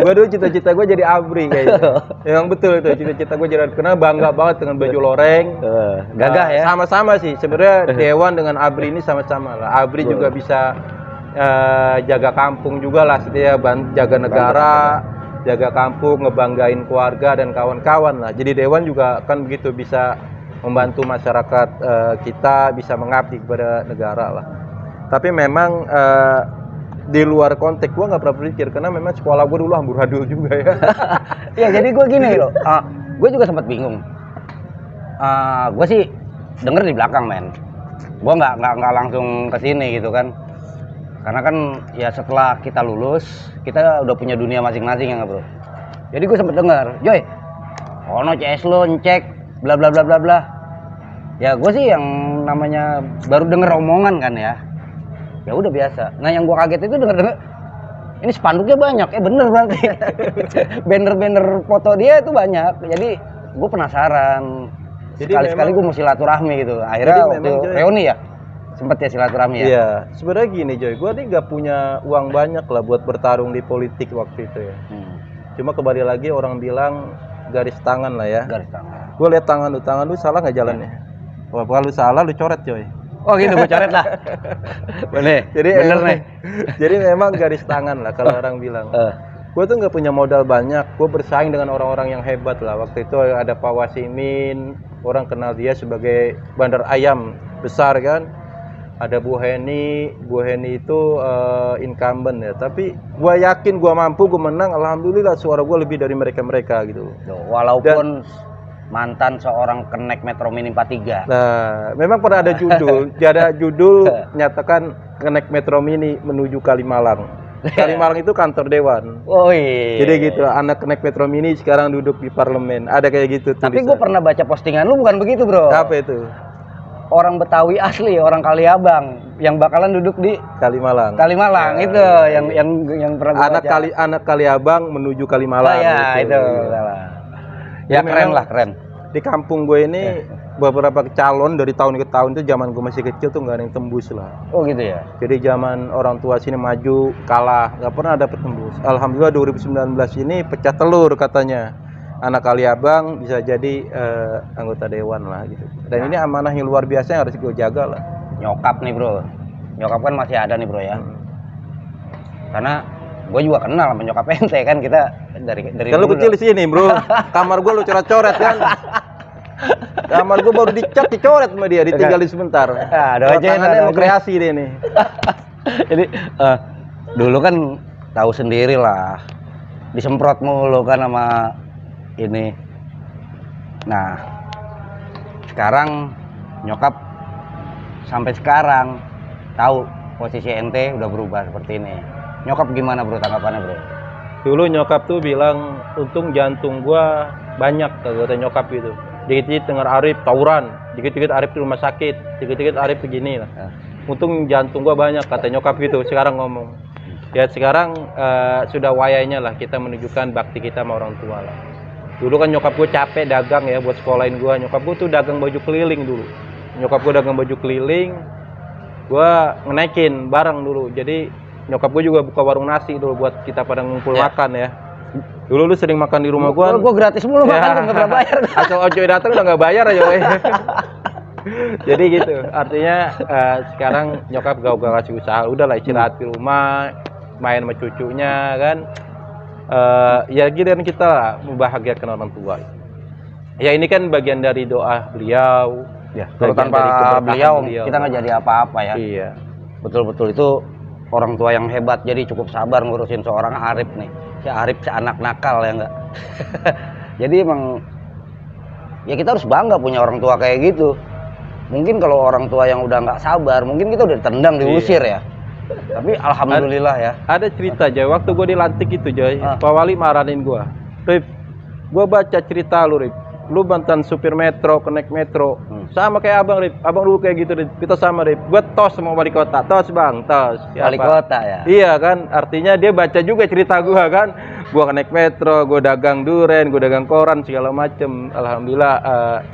Gua dulu cita-cita gua jadi abri kayaknya. Emang betul itu cita-cita gua jadi, karena bangga banget dengan baju loreng. Gagah ya. Sama-sama sih sebenarnya dewan dengan abri ini sama-sama lah. Abri juga bisa jaga kampung juga lah, setia jaga negara. Jaga kampung, ngebanggain keluarga dan kawan-kawan lah. Jadi dewan juga kan begitu, bisa membantu masyarakat kita, bisa mengabdi kepada negara lah. Tapi memang di luar konteks gue nggak pernah berpikir, karena memang sekolah gue dulu amburadul juga ya. Ya jadi gue gini loh, gue juga sempat bingung. Gue sih denger di belakang men, gue nggak langsung ke sini gitu kan. Karena kan ya setelah kita lulus, kita udah punya dunia masing-masing ya nggak bro. Jadi gue sempet dengar, Joy, ono CS lo ngecek, bla bla bla bla bla. Ya gue sih yang namanya baru denger omongan kan ya. Ya udah biasa. Nah yang gue kaget itu denger ini spanduknya banyak, bener berarti. Banner-banner foto dia itu banyak. Jadi gue penasaran. Sekali-sekali gue mau silaturahmi gitu. Akhirnya waktu reuni ya. Sempet ya silaturahmi ya? Iya, sebenarnya gini Joy, gue nih nggak punya uang banyak lah buat bertarung di politik waktu itu ya. Cuma kembali lagi orang bilang garis tangan lah ya. Garis tangan. Gue lihat tangan lu salah nggak jalannya? Wah, kalau lu salah lu coret Joy. Oh gitu, gue coret lah. Bener, Jadi bener nih. Jadi memang garis tangan lah kalau orang bilang. Gue tuh nggak punya modal banyak, gue bersaing dengan orang-orang yang hebat lah. Waktu itu ada Pak Wasimin, orang kenal dia sebagai bandar ayam besar kan. Ada Bu Heni itu incumbent ya. Tapi gue yakin gue mampu, gue menang. Alhamdulillah suara gue lebih dari mereka gitu. Walaupun mantan seorang kenek Metro Mini 43. Nah, memang pernah ada judul, nyatakan kenek Metro Mini menuju Kalimalang. Kalimalang itu kantor dewan. Oh iya. Jadi gitu, anak kenek Metro Mini sekarang duduk di parlemen. Ada kayak gitu. Tapi gue pernah baca postingan lu bukan begitu bro. Apa itu? Orang Betawi asli, orang Kaliabang yang bakalan duduk di Kalimalang. Kalimalang ya, itu yang pernah gua baca. Anak Kaliabang menuju Kalimalang. Ya itu. Ya keren lah, keren. Di kampung gue ini beberapa calon dari tahun ke tahun itu, zaman gue masih kecil tuh nggak ada yang tembus lah. Oh gitu ya. Jadi zaman orang tua sini maju kalah, nggak pernah dapet tembus. Alhamdulillah 2019 ini pecah telur katanya. Anak Kaliabang bisa jadi anggota dewan lah gitu. Dan ini amanah yang luar biasa yang harus gue jaga lah. Nyokap nih bro, nyokap kan masih ada nih bro ya. Karena gue juga kenal sama nyokap ente kan, kita dari kalau kecil di sini bro, kamar gue lu coret-coret kan. Kamar gue baru dicat dicoret sama dia, ditinggalin sebentar. Tangannya mau kreasi dia nih. Jadi dulu kan tahu sendiri lah, disemprot mulu kan sama ini. Nah sekarang nyokap sampai sekarang tahu posisi ente udah berubah seperti ini. Nyokap gimana bro tanggapannya bro? Dulu nyokap tuh bilang untung jantung gua banyak, kata nyokap gitu. Dikit-dikit dengar Arif tawuran, dikit-dikit Arif di rumah sakit, dikit-dikit Arif begini lah. Untung jantung gua banyak, kata nyokap gitu. Sekarang ngomong ya sekarang sudah wayanya lah kita menunjukkan bakti kita sama orang tua lah. Dulu kan nyokap gue capek dagang ya buat sekolahin gue. Nyokap gue tuh dagang baju keliling dulu. Nyokap gue dagang baju keliling, gue ngenaikin barang dulu. Jadi nyokap gue juga buka warung nasi dulu buat kita pada ngumpul makan ya. Dulu lu sering makan di rumah gue. Gue gratis mulu makan, nggak pernah bayar. Asal Ojoy datang udah nggak bayar aja. Jadi gitu. Artinya sekarang nyokap gak kasih usaha. Udahlah istirahat di rumah, main sama cucunya kan. Ya giliran kita lah membahagiakan orang tua. Ya ini kan bagian dari doa beliau. Ya, kalau tanpa beliau kita nggak jadi apa-apa ya. Iya. Betul-betul itu orang tua yang hebat, jadi cukup sabar ngurusin seorang Arif nih. Si Arif si anak nakal ya enggak. Jadi emang ya kita harus bangga punya orang tua kayak gitu. Mungkin kalau orang tua yang udah nggak sabar, mungkin kita udah tendang, diusir ya. Tapi alhamdulillah ya. Ada cerita Joy, waktu gue dilantik itu Joy, Pak Wali marahin gue. Rip, gue baca cerita lu Rip. Lu mantan supir metro, connect metro, sama kayak abang Rip. Abang dulu kayak gitu Rip. Kita sama Rip. Gue tos sama wali kota, tos bang, tos. Wali kota ya. Iya kan, artinya dia baca juga cerita gue kan. Gue connect metro, gue dagang duren, gue dagang koran segala macem. Alhamdulillah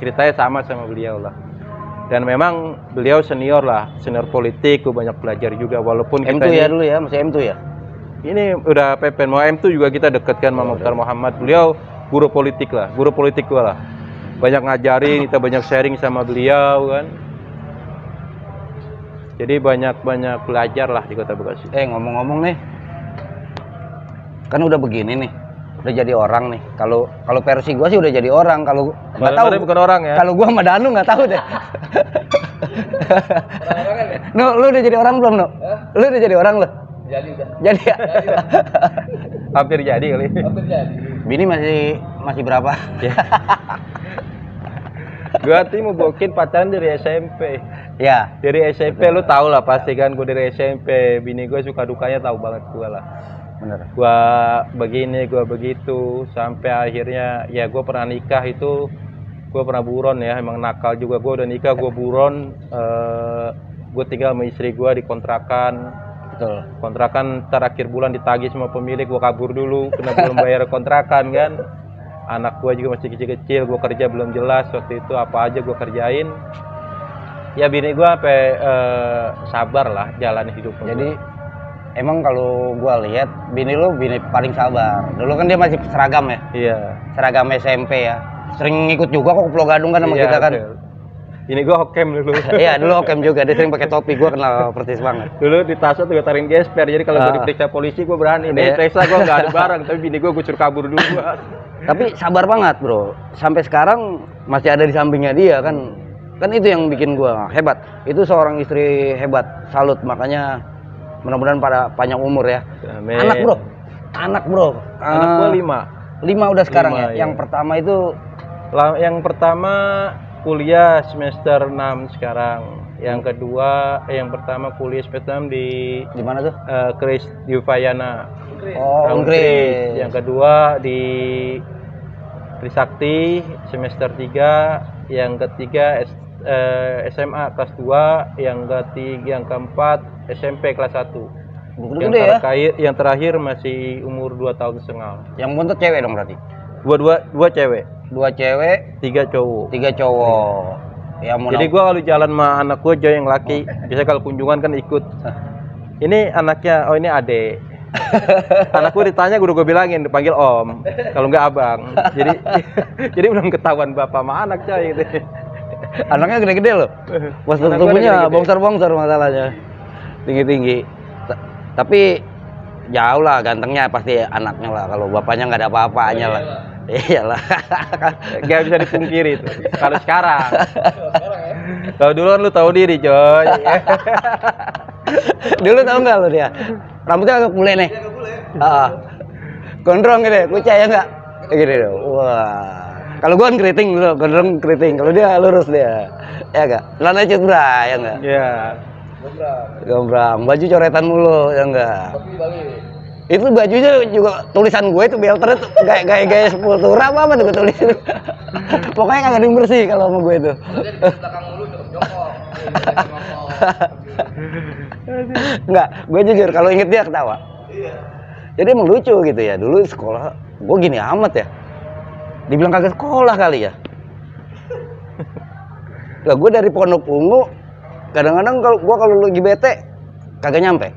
ceritanya sama beliau lah. Dan memang beliau senior lah, senior politik, gue banyak belajar juga walaupun M2 kita ya dulu ya, masih M2 ya. Ini udah PPN, mau M2 juga kita dekatkan sama Mukhtar Muhammad. Beliau guru politik lah, guru politik gue lah. Banyak ngajarin, kita banyak sharing sama beliau kan. Jadi banyak belajar lah di Kota Bekasi. Ngomong-ngomong nih, kan udah begini nih, udah jadi orang nih. Kalau versi gue sih udah jadi orang. Kalau nggak tahu bukan orang ya. Kalau gue sama Danu nggak tahu deh. No, lu udah jadi orang belum, No? Lu udah jadi orang lo? Jadi udah. Jadi ya? Hampir jadi kali. Hampir jadi. Bini masih berapa? Ya. Gua tuh mau bokin pacaran dari SMP. Ya. Dari SMP lu tau lah pasti kan, gue dari SMP. Bini gue suka dukanya tahu banget gue lah. Bener. Gua begini, gua begitu, sampai akhirnya ya gue pernah nikah itu, gue pernah buron ya, emang nakal juga. Gue udah nikah, gue buron, gue tinggal sama istri gue di kontrakan. Betul. Kontrakan terakhir bulan ditagih sama pemilik, gue kabur dulu, kena belum bayar kontrakan kan. Anak gue juga masih kecil-kecil, gue kerja belum jelas waktu itu, apa aja gue kerjain. Ya bini gue sampai sabar lah jalan hidup. Jadi emang kalau gua lihat bini paling sabar. Dulu kan dia masih seragam ya. Iya. Seragam SMP ya. Sering ngikut juga kok ke Pulau Gadung kan sama Iya, kita kan. betul. Ini gua hokem dulu. Iya, dulu hokem juga. Dia sering pakai topi. Gua kenal persis banget. Dulu di Tasot juga taring gesper. Jadi kalau gua diperiksa polisi gua berani. Nih, periksa gua nggak ada barang, tapi bini gua suruh kabur dulu. Tapi sabar banget, Bro. Sampai sekarang masih ada di sampingnya dia kan. Kan itu yang bikin gua hebat. Itu seorang istri hebat. Salut. Makanya mudah-mudahan pada panjang umur ya. Amin. Anak bro. Anak gua 5. 5 udah sekarang 5, ya. iya. Yang pertama itu Yang pertama kuliah semester 6 sekarang. Yang kedua, yang pertama kuliah semester 6 di mana tuh? Kris di Upayana. Oh, Inggris. Yang kedua di Trisakti semester 3. Yang ketiga SMA kelas 2. Yang keempat SMP kelas 1. Yang terakhir masih umur 2 tahun setengah. Yang bontot cewek dong berarti? Dua cewek. 2 cewek, 3 cowok. 3 cowok. Ya, Jadi gua kalau jalan sama anak gua Joy yang laki, biasanya kalau kunjungan kan ikut. Ini anaknya, oh ini adek. Anak gua ditanya, gua bilangin dipanggil om, kalau nggak abang. Jadi belum ketahuan bapak sama anak coy gitu. Anaknya gede-gede loh. Postur tubuhnya bongsor-bongsor masalahnya. Tinggi-tinggi. Tapi jauh lah gantengnya pasti anaknya lah. Kalau bapaknya nggak ada apa-apanya lah. Iyalah. Gak bisa dipungkiri itu. Kalau sekarang. Kalau dulu kan lu tahu diri, coy. Dulu tahu nggak lu dia? Rambutnya agak bule nih. Gondrong gitu, kucai ya nggak? Gini dong. Wah. Kalau gua kan keriting dulu, gondrong keriting. Kalau dia lurus dia. Ya enggak? Celana cedera ya enggak? Iya. Gombrang. Baju coretan mulu ya enggak? Itu bajunya juga tulisan gue itu belter itu gaya sepultura apa tuh gue tulisin. Pokoknya kagak ada yang bersih kalau sama gue itu. Enggak, gue jujur kalau inget dia ketawa. Jadi emang lucu gitu ya. Dulu sekolah gue gini amat ya. Dibilang kagak sekolah kali ya. Lah gue dari Pondok Ungu kadang-kadang kalau lagi bete kagak nyampe.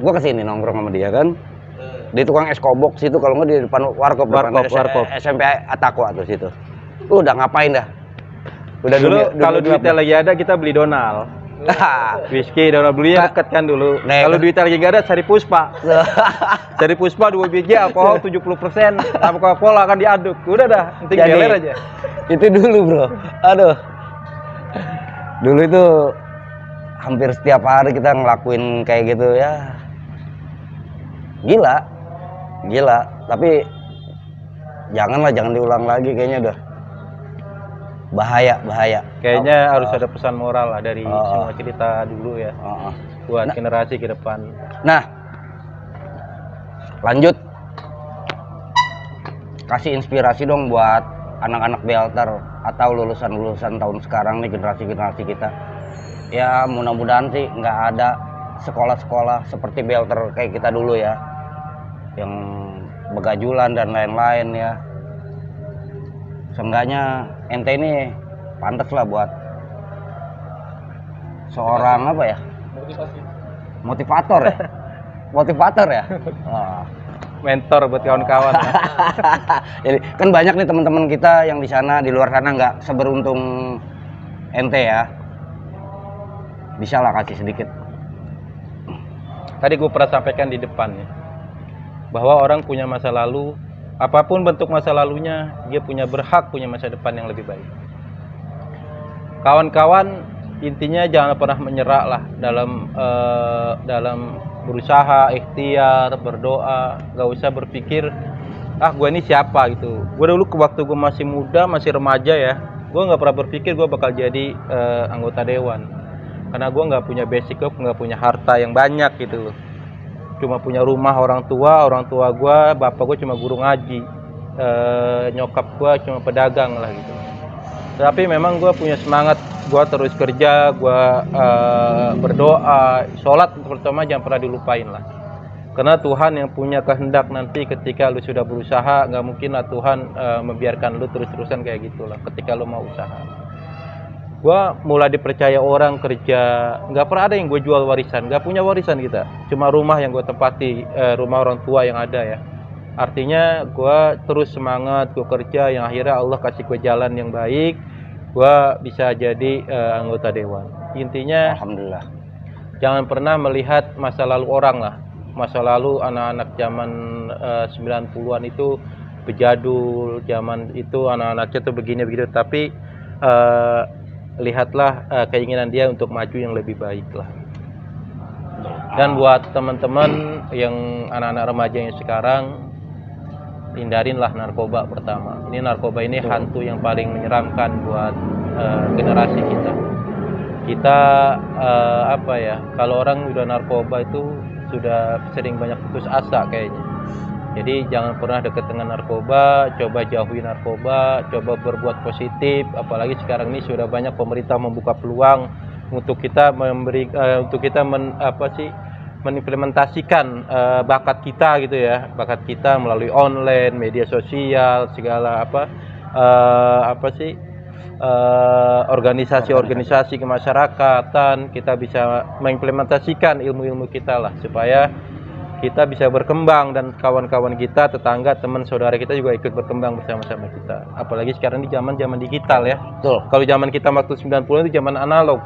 Gue kesini nongkrong sama dia kan. Di tukang es kobok situ, kalau nggak di depan warkop SMP Atako atau situ. Udah ngapain dah? Udah dulu kalau duitnya lagi ada kita beli Donal. Whisky Donal belinya deket kan dulu. Kalau duitnya lagi nggak ada cari Puspa. Cari Puspa 2 biji alkohol 70% sama Coca-Cola akan diaduk. Udah dah, penting beler aja. Itu dulu bro. Aduh. Dulu itu hampir setiap hari kita ngelakuin kayak gitu ya. Gila, tapi jangan diulang lagi, kayaknya udah bahaya. Kayaknya harus ada pesan moral lah dari semua cerita dulu ya, buat generasi ke depan. Nah, lanjut, kasih inspirasi dong buat anak-anak Belter atau lulusan tahun sekarang nih, generasi kita. Ya mudah-mudahan sih nggak ada sekolah-sekolah seperti Belter kayak kita dulu ya, yang begajulan dan lain-lain ya. Seenggaknya ente ini pantas lah buat seorang apa ya, motivator ya. Mentor buat kawan-kawan. Jadi kan banyak nih teman-teman kita yang di sana, di luar sana nggak seberuntung ente ya. Bisa lah kasih sedikit. Tadi gue pernah sampaikan di depan ya, bahwa orang punya masa lalu, apapun bentuk masa lalunya, dia punya berhak punya masa depan yang lebih baik. Kawan-kawan, intinya jangan pernah menyerah lah dalam berusaha, ikhtiar, berdoa. Gak usah berpikir, gue ini siapa gitu. Gue dulu waktu gue masih muda, masih remaja ya, gue nggak pernah berpikir gue bakal jadi anggota dewan. Karena gue nggak punya basic, gue nggak punya harta yang banyak gitu loh. Cuma punya rumah orang tua gue, bapak gue cuma guru ngaji, nyokap gue cuma pedagang lah gitu. Tapi memang gue punya semangat, gue terus kerja, gue berdoa, sholat terutama jangan pernah dilupain lah. Karena Tuhan yang punya kehendak nanti ketika lu sudah berusaha, nggak mungkin lah Tuhan membiarkan lu terus-terusan kayak gitulah ketika lu mau usaha. Gue mulai dipercaya orang kerja, nggak pernah ada yang gue jual warisan, nggak punya warisan kita, cuma rumah yang gue tempati, rumah orang tua yang ada ya. Artinya gue terus semangat, gue kerja, yang akhirnya Allah kasih gue jalan yang baik, gue bisa jadi anggota dewan. Intinya Alhamdulillah, jangan pernah melihat masa lalu orang lah, masa lalu anak-anak zaman 90-an itu bejadul, zaman itu anak-anaknya tuh begini-begitu, tapi lihatlah keinginan dia untuk maju yang lebih baik lah. Dan buat teman-teman yang anak-anak remaja yang sekarang, hindarinlah narkoba pertama. Ini narkoba ini hantu yang paling menyeramkan buat generasi kita. Kita apa ya, kalau orang udah narkoba itu sudah sering banyak putus asa kayaknya. Jadi jangan pernah dekat dengan narkoba, coba jauhi narkoba, coba berbuat positif. Apalagi sekarang ini sudah banyak pemerintah membuka peluang untuk kita mengimplementasikan bakat kita gitu ya, bakat kita melalui online, media sosial, segala organisasi-organisasi kemasyarakatan. Kita bisa mengimplementasikan ilmu-ilmu kita lah supaya kita bisa berkembang dan kawan-kawan kita, tetangga, teman, saudara kita juga ikut berkembang bersama-sama kita. Apalagi sekarang ini zaman digital ya. betul. Kalau zaman kita waktu 90 itu zaman analog.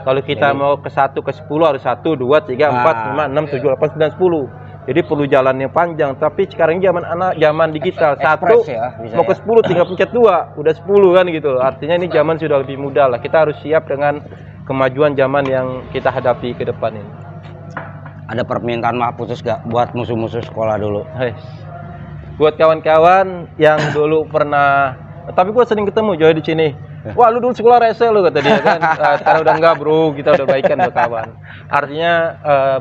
Kalau kita mau ke 1 ke 10 harus 1, 2, 3, 4, 5, 6, 7, 8, 9, 10. Jadi perlu jalan yang panjang. Tapi sekarang zaman digital, 1 ya, mau ke 10 tinggal pencet 2, udah 10 kan gitu. Artinya ini zaman sudah lebih mudah lah. Kita harus siap dengan kemajuan zaman yang kita hadapi ke depan ini. Ada permintaan maaf khusus gak buat musuh-musuh sekolah dulu? Buat kawan-kawan yang dulu pernah, tapi gue sering ketemu Joy di sini. Wah, lu dulu sekolah rese lu, kata dia kan. Sekarang udah enggak bro, kita udah baikan udah kawan. Artinya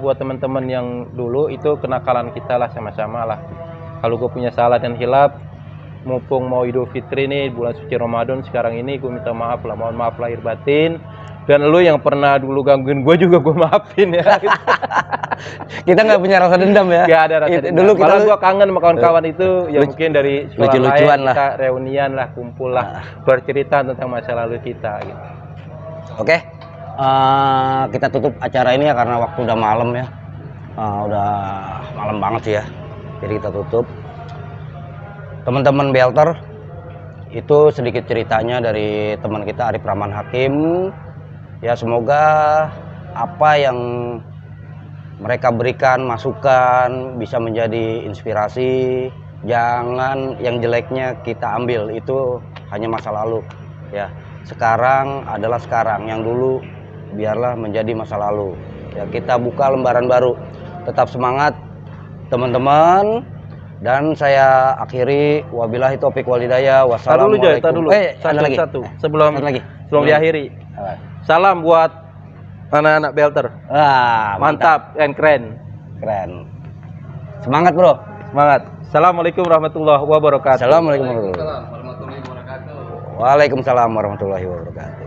buat teman-teman yang dulu itu kenakalan kita lah, sama-sama lah. Kalau gue punya salah dan hilaf, mumpung mau Idul Fitri nih, bulan suci Ramadan sekarang ini, gue minta maaf lah, mohon maaf lahir batin. Dan lu yang pernah dulu gangguin gue juga gue maafin ya. Kita nggak punya rasa dendam ya? Gak ada rasa dendam. Dulu kita gue kangen sama kawan-kawan itu, ya mungkin dari sekolah lucu-lucuan lain, kita reunian lah, kumpul lah, bercerita tentang masa lalu kita gitu. Oke, kita tutup acara ini ya karena waktu udah malam ya. Udah malam banget sih ya. Jadi kita tutup. Teman-teman Belter, itu sedikit ceritanya dari teman kita Arif Rahman Hakim. Ya semoga apa yang mereka berikan masukan bisa menjadi inspirasi. Jangan yang jeleknya kita ambil, itu hanya masa lalu ya. Sekarang adalah sekarang, yang dulu biarlah menjadi masa lalu ya. Kita buka lembaran baru, tetap semangat, teman-teman, dan saya akhiri wabillahi taufik walhidayah. Wassalamualaikum. Dulu. Ada lagi. Satu. Sebelum Satu lagi. diakhiri. Salam buat anak-anak belter. Mantap. and keren. Keren. Semangat, Bro. Semangat. Assalamualaikum warahmatullahi wabarakatuh. Assalamualaikum warahmatullahi wabarakatuh. Warahmatullahi wabarakatuh. Waalaikumsalam warahmatullahi wabarakatuh.